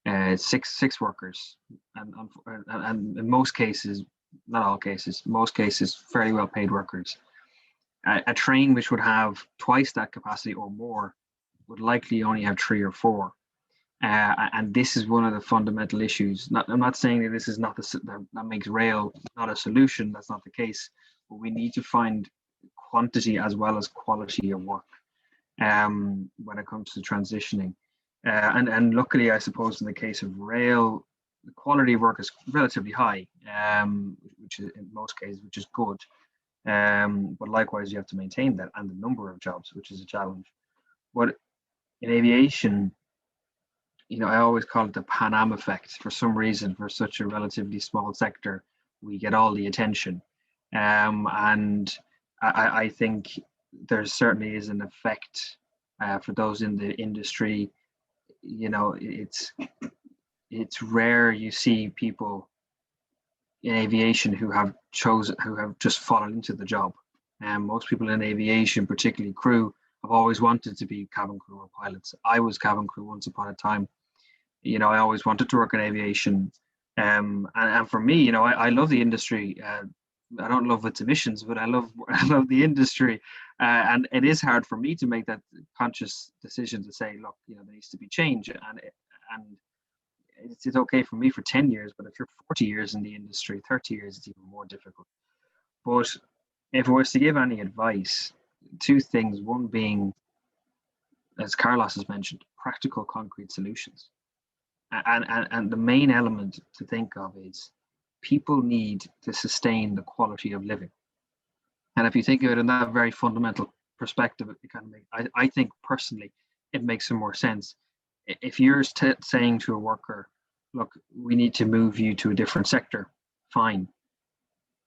6 workers, and in most cases, not all cases, most cases, fairly well paid workers. A train which would have twice that capacity or more would likely only have 3 or 4. And this is one of the fundamental issues. I'm not saying that this is not that makes rail not a solution. That's not the case. But we need to find quantity as well as quality of work when it comes to transitioning. And luckily, I suppose in the case of rail, the quality of work is relatively high, which is in most cases, which is good. But likewise, you have to maintain that and the number of jobs, which is a challenge. But in aviation, I always call it the Pan Am effect. For some reason, for such a relatively small sector, we get all the attention. And I think there certainly is an effect for those in the industry. It's rare you see people in aviation who have just fallen into the job. And most people in aviation, particularly crew, have always wanted to be cabin crew or pilots. I was cabin crew once upon a time. I always wanted to work in aviation. And for me, I love the industry. I don't love its emissions, but I love the industry. And it is hard for me to make that conscious decision to say, look, there needs to be change. And it's okay for me for 10 years, but if you're 40 years in the industry, 30 years, it's even more difficult. But if I was to give any advice, 2 things, one being, as Carlos has mentioned, practical concrete solutions. And the main element to think of is people need to sustain the quality of living. And if you think of it in that very fundamental perspective, I think personally, it makes some more sense. If you're saying to a worker, look, we need to move you to a different sector, fine.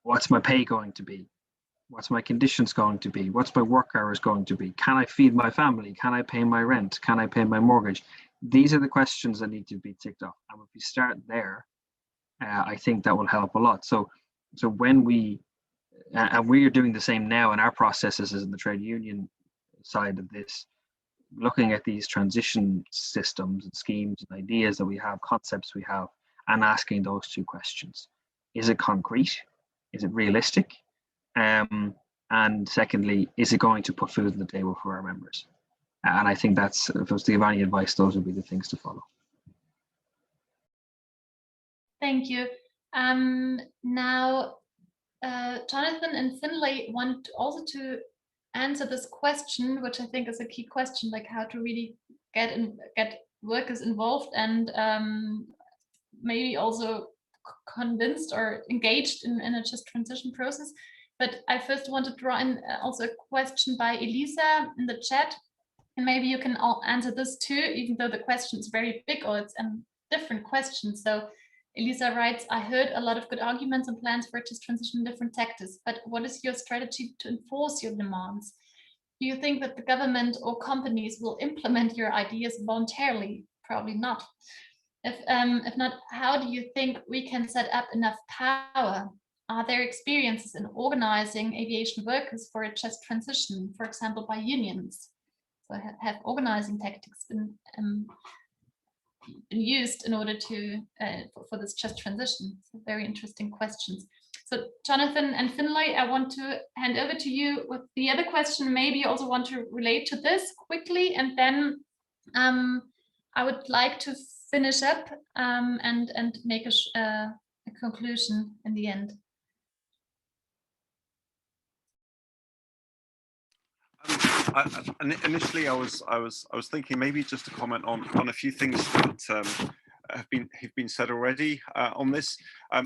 What's my pay going to be? What's my conditions going to be? What's my work hours going to be? Can I feed my family? Can I pay my rent? Can I pay my mortgage? These are the questions that need to be ticked off. And if you start there, I think that will help a lot. So So when we, and we are doing the same now in our processes as in the trade union side of this, looking at these transition systems and schemes and ideas that we have, concepts we have, and asking those two questions. Is it concrete? Is it realistic? And secondly, is it going to put food on the table for our members? And I think that's, if I was to give any advice, those would be the things to follow. Thank you. Now, Jonathan and Finlay want also to answer this question, which I think is a key question, like how to really get workers involved and maybe also convinced or engaged in a just transition process. But I first want to draw in also a question by Elisa in the chat, and maybe you can all answer this too, even though the question is very big or it's a different question. So Elisa writes, I heard a lot of good arguments and plans for just transition in different sectors, but what is your strategy to enforce your demands? Do you think that the government or companies will implement your ideas voluntarily? Probably not. If not, how do you think we can set up enough power? Are there experiences in organizing aviation workers for a just transition, for example, by unions? So have organizing tactics been used in order to for this just transition? So very interesting questions. So Jonathan and Finlay, I want to hand over to you with the other question. Maybe you also want to relate to this quickly, and then I would like to finish up and make a conclusion in the end. Initially, I was thinking maybe just to comment on a few things that have been said already on this.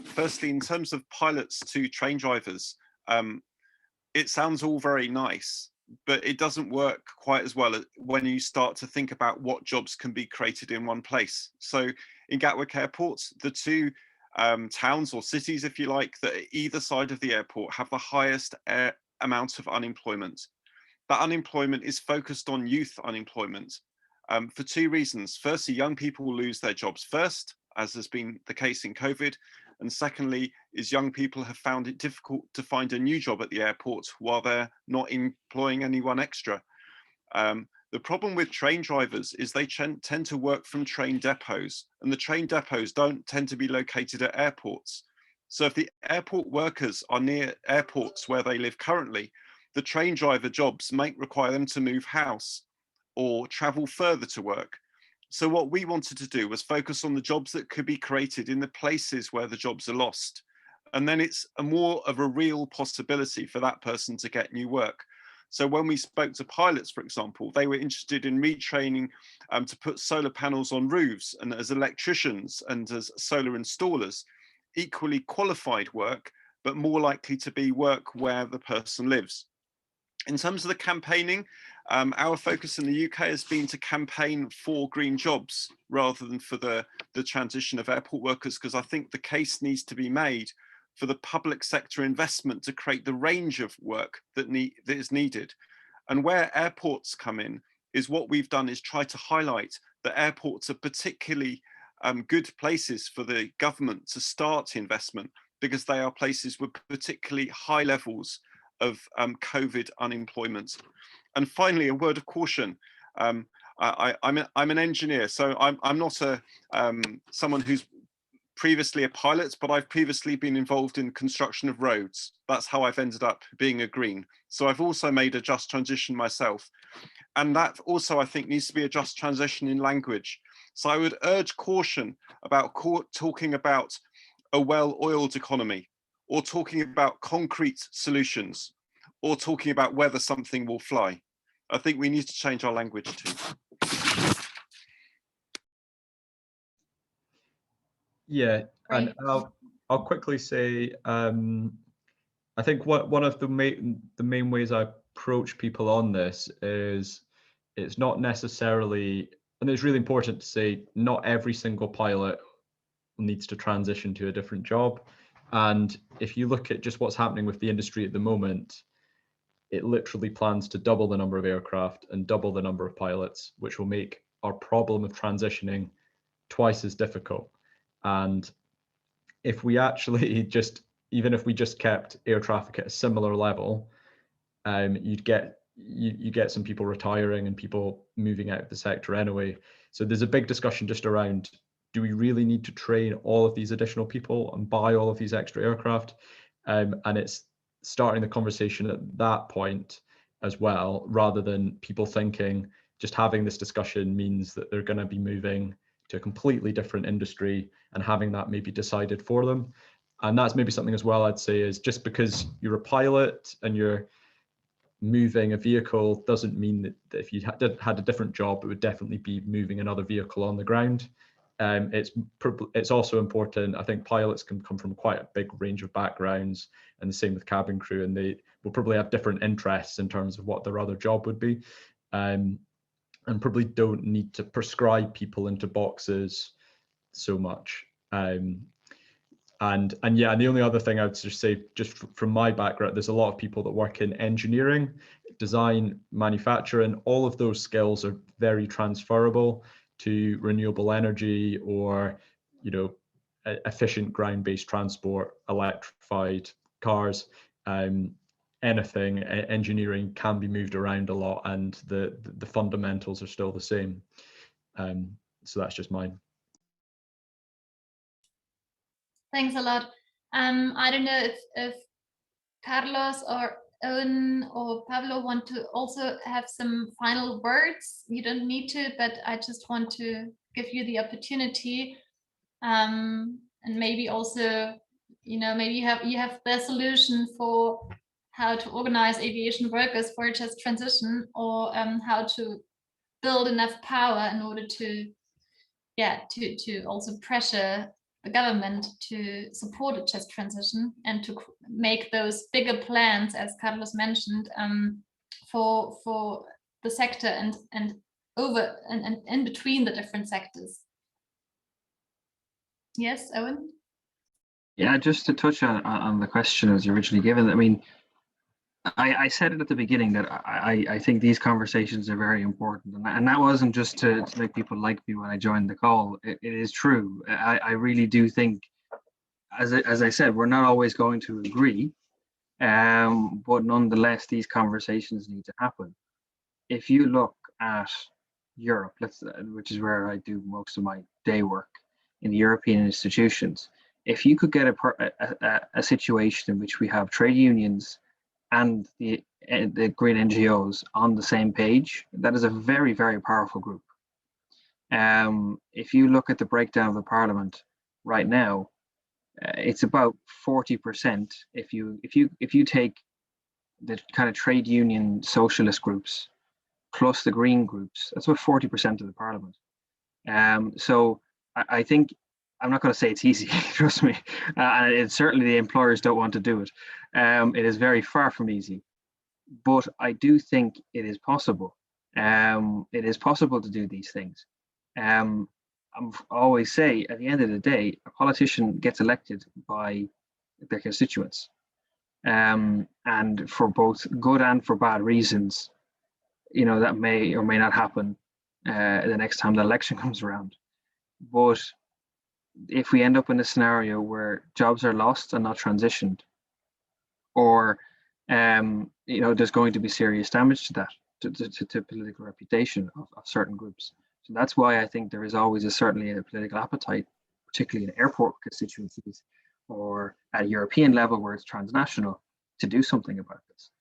Firstly, in terms of pilots to train drivers, it sounds all very nice, but it doesn't work quite as well when you start to think about what jobs can be created in one place. So in Gatwick Airport, the two towns or cities, if you like, that are either side of the airport have the highest amount of unemployment. That unemployment is focused on youth unemployment for two reasons. Firstly, young people will lose their jobs first, as has been the case in COVID. And secondly, is young people have found it difficult to find a new job at the airport while they're not employing anyone extra. The problem with train drivers is they tend to work from train depots, and the train depots don't tend to be located at airports. So if the airport workers are near airports where they live currently, the train driver jobs might require them to move house or travel further to work. So what we wanted to do was focus on the jobs that could be created in the places where the jobs are lost. And then it's more of a real possibility for that person to get new work. So when we spoke to pilots, for example, they were interested in retraining to put solar panels on roofs, and as electricians and as solar installers, equally qualified work, but more likely to be work where the person lives. In terms of the campaigning, our focus in the UK has been to campaign for green jobs rather than for the transition of airport workers, because I think the case needs to be made for the public sector investment to create the range of work that is needed. And where airports come in is what we've done is try to highlight that airports are particularly good places for the government to start investment, because they are places with particularly high levels of COVID unemployment. And finally, a word of caution. I'm an engineer, so I'm not someone who's previously a pilot, but I've previously been involved in construction of roads. That's how I've ended up being a green. So I've also made a just transition myself. And that also, I think, needs to be a just transition in language. So I would urge caution about talking about a well-oiled economy, or talking about concrete solutions, or talking about whether something will fly. I think we need to change our language too. Yeah, and I'll quickly say, I think one of the main ways I approach people on this is it's not necessarily, and it's really important to say, not every single pilot needs to transition to a different job. And if you look at just what's happening with the industry at the moment, it literally plans to double the number of aircraft and double the number of pilots, which will make our problem of transitioning twice as difficult. And if we actually just even if we just kept air traffic at a similar level, you'd get you get some people retiring and people moving out of the sector anyway. So there's a big discussion just around, do we really need to train all of these additional people and buy all of these extra aircraft? And it's starting the conversation at that point as well, rather than people thinking just having this discussion means that they're going to be moving to a completely different industry and having that maybe decided for them. And that's maybe something as well I'd say is, just because you're a pilot and you're moving a vehicle doesn't mean that if you had a different job, it would definitely be moving another vehicle on the ground. It's also important, I think pilots can come from quite a big range of backgrounds, and the same with cabin crew, and they will probably have different interests in terms of what their other job would be, and probably don't need to prescribe people into boxes so much. And yeah, and the only other thing I would just say, just from my background, there's a lot of people that work in engineering, design, manufacturing. All of those skills are very transferable to renewable energy or, you know, efficient ground-based transport, electrified cars, anything. Engineering can be moved around a lot, and the fundamentals are still the same. So that's just mine. Thanks a lot. I don't know if Carlos or Owen or Pablo want to also have some final words. You don't need to, but I just want to give you the opportunity. And maybe also, you know, maybe you have the solution for how to organize aviation workers for a just transition, or how to build enough power in order to, yeah, to also pressure the government to support a just transition and to make those bigger plans, as Carlos mentioned, for the sector and in between the different sectors. Yes, Owen? Yeah, just to touch on the question as originally given, I mean, I said it at the beginning that I think these conversations are very important, and that wasn't just to make people like me when I joined the call. It is true. I really do think, as I said, we're not always going to agree, but nonetheless, these conversations need to happen. If you look at Europe, which is where I do most of my day work, in the European institutions, if you could get a situation in which we have trade unions and the green NGOs on the same page, that is a very, very powerful group. If you look at the breakdown of the parliament right now, it's about 40%. If you take the kind of trade union socialist groups plus the green groups, that's about 40% of the parliament. So I think, I'm not going to say it's easy, trust me, and it's certainly the employers don't want to do it. It is very far from easy, but I do think it is possible. It is possible to do these things. I always say, at the end of the day, a politician gets elected by their constituents, and for both good and for bad reasons, you know, that may or may not happen the next time the election comes around. But if we end up in a scenario where jobs are lost and not transitioned, or you know, there's going to be serious damage to that, to political reputation of certain groups. So that's why I think there is always certainly a political appetite, particularly in airport constituencies or at a European level where it's transnational, to do something about this.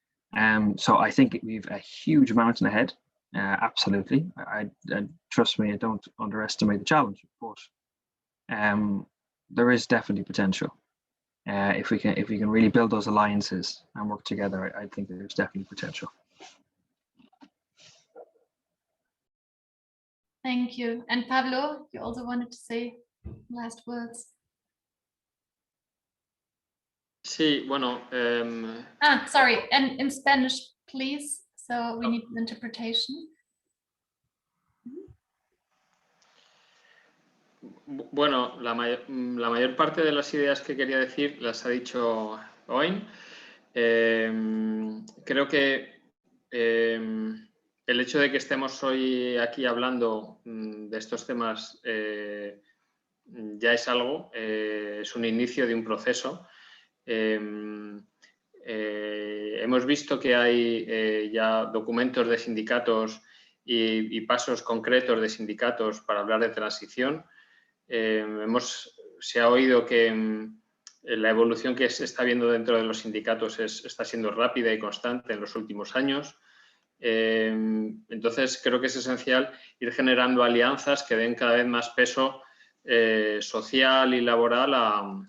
So I think we've a huge mountain ahead. Absolutely, I trust me, I don't underestimate the challenge, but there is definitely potential. If we can really build those alliances and work together, I think there's definitely potential. Thank you. And Pablo, you also wanted to say last words. Sí, bueno. Sorry, and in Spanish, please. So we need interpretation. Bueno, la mayor parte de las ideas que quería decir las ha dicho Owen. Creo que el hecho de que estemos hoy aquí hablando de estos temas ya es algo, es un inicio de un proceso. Hemos visto que hay ya documentos de sindicatos y pasos concretos de sindicatos para hablar de transición. Se ha oído que la evolución que se está viendo dentro de los sindicatos está siendo rápida y constante en los últimos años. Entonces, creo que es esencial ir generando alianzas que den cada vez más peso social y laboral a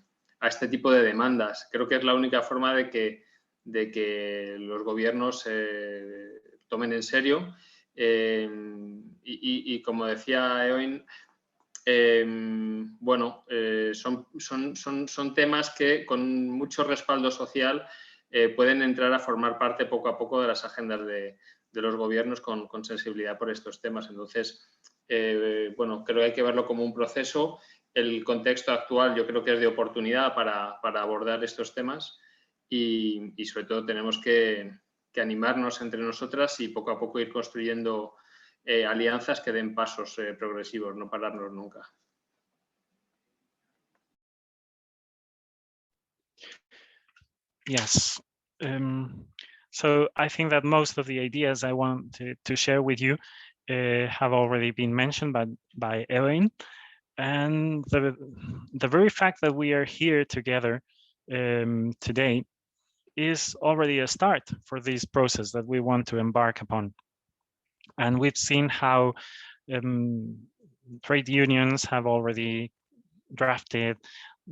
este tipo de demandas. Creo que es la única forma de que los gobiernos tomen en serio. Y como decía Eoin, bueno, son temas que con mucho respaldo social pueden entrar a formar parte poco a poco de las agendas de los gobiernos con sensibilidad por estos temas. Entonces, bueno, creo que hay que verlo como un proceso. El contexto actual yo creo que es de oportunidad para abordar estos temas y sobre todo tenemos que animarnos entre nosotras y poco a poco ir construyendo alianzas que den pasos progresivos, no pararnos nunca. Yes. So I think that most of the ideas I want to share with you have already been mentioned by Eoin. And the very fact that we are here together today is already a start for this process that we want to embark upon. And we've seen how trade unions have already drafted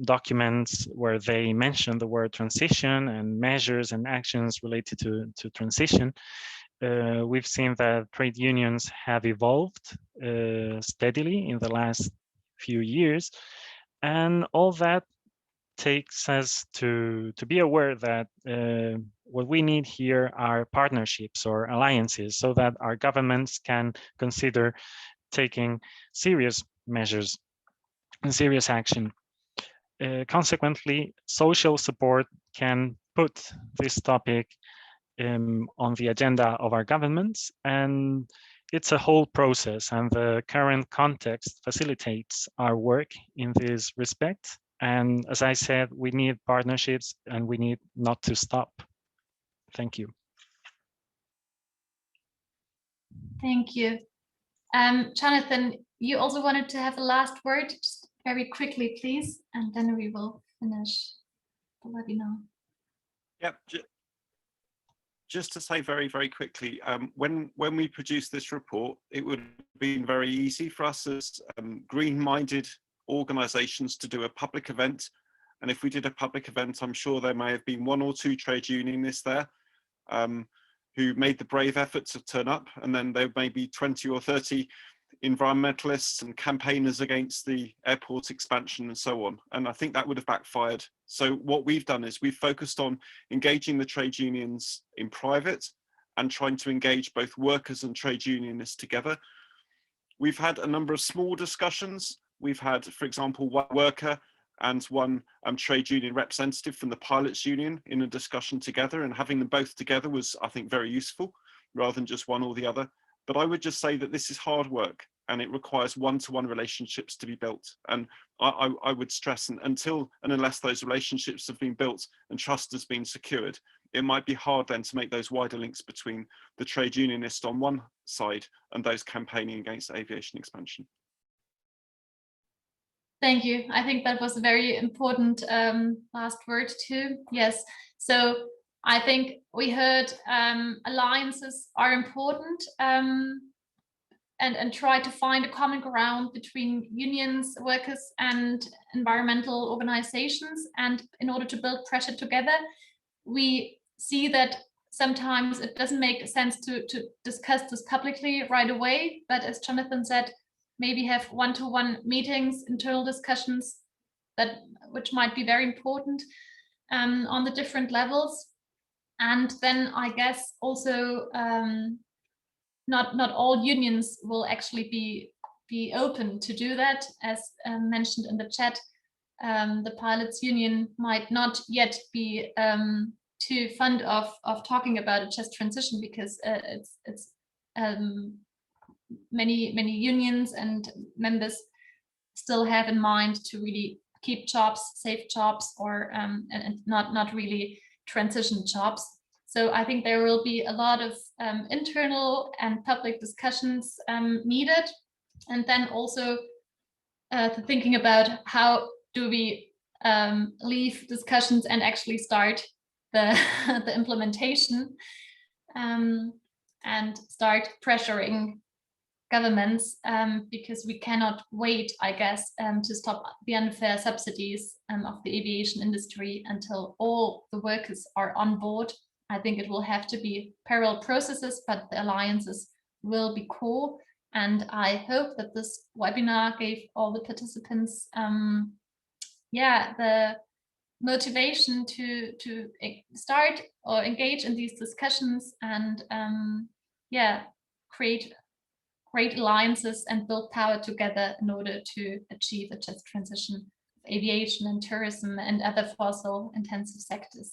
documents where they mention the word transition and measures and actions related to transition. We've seen that trade unions have evolved steadily in the last few years, and all that takes us to be aware that what we need here are partnerships or alliances so that our governments can consider taking serious measures and serious action. Consequently, social support can put this topic on the agenda of our governments, and it's a whole process, and the current context facilitates our work in this respect. And as I said, we need partnerships and we need not to stop. Thank you. Thank you. Jonathan, you also wanted to have a last word, just very quickly, please, and then we will finish the webinar. Yep. Just to say very, very quickly, when we produced this report, it would have been very easy for us as green-minded organisations to do a public event. And if we did a public event, I'm sure there may have been 1 or 2 trade unionists there who made the brave effort to turn up, and then there may be 20 or 30 environmentalists and campaigners against the airport expansion and so on. And I think that would have backfired. So what we've done is we've focused on engaging the trade unions in private and trying to engage both workers and trade unionists together. We've had a number of small discussions. We've had, for example, one worker and one trade union representative from the pilots union in a discussion together, and having them both together was, I think, very useful rather than just one or the other. But I would just say that this is hard work and it requires one-to-one relationships to be built. And I would stress, until and unless those relationships have been built and trust has been secured, it might be hard then to make those wider links between the trade unionist on one side and those campaigning against aviation expansion. Thank you. I think that was a very important last word too. Yes. So I think we heard alliances are important and try to find a common ground between unions, workers, and environmental organizations. And in order to build pressure together, we see that sometimes it doesn't make sense to discuss this publicly right away. But as Jonathan said, maybe have one-to-one meetings, internal discussions which might be very important on the different levels. And then I guess also not all unions will actually be open to do that. As mentioned in the chat, the pilots union might not yet be too fond of talking about a just transition, because it's many unions and members still have in mind to really keep jobs, save jobs, or and not really transition jobs. So I think there will be a lot of internal and public discussions needed, and then also thinking about how do we leave discussions and actually start the the implementation, and start pressuring governments, because we cannot wait, I guess, to stop the unfair subsidies of the aviation industry until all the workers are on board. I think it will have to be parallel processes, but the alliances will be core. And I hope that this webinar gave all the participants, the motivation to start or engage in these discussions, and create great alliances and build power together in order to achieve a just transition of aviation and tourism and other fossil intensive sectors.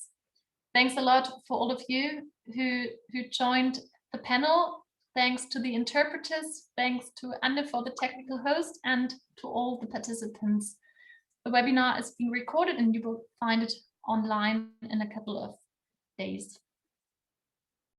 Thanks a lot for all of you who joined the panel. Thanks to the interpreters, thanks to Anne for the technical host, and to all the participants. The webinar is being recorded and you will find it online in a couple of days.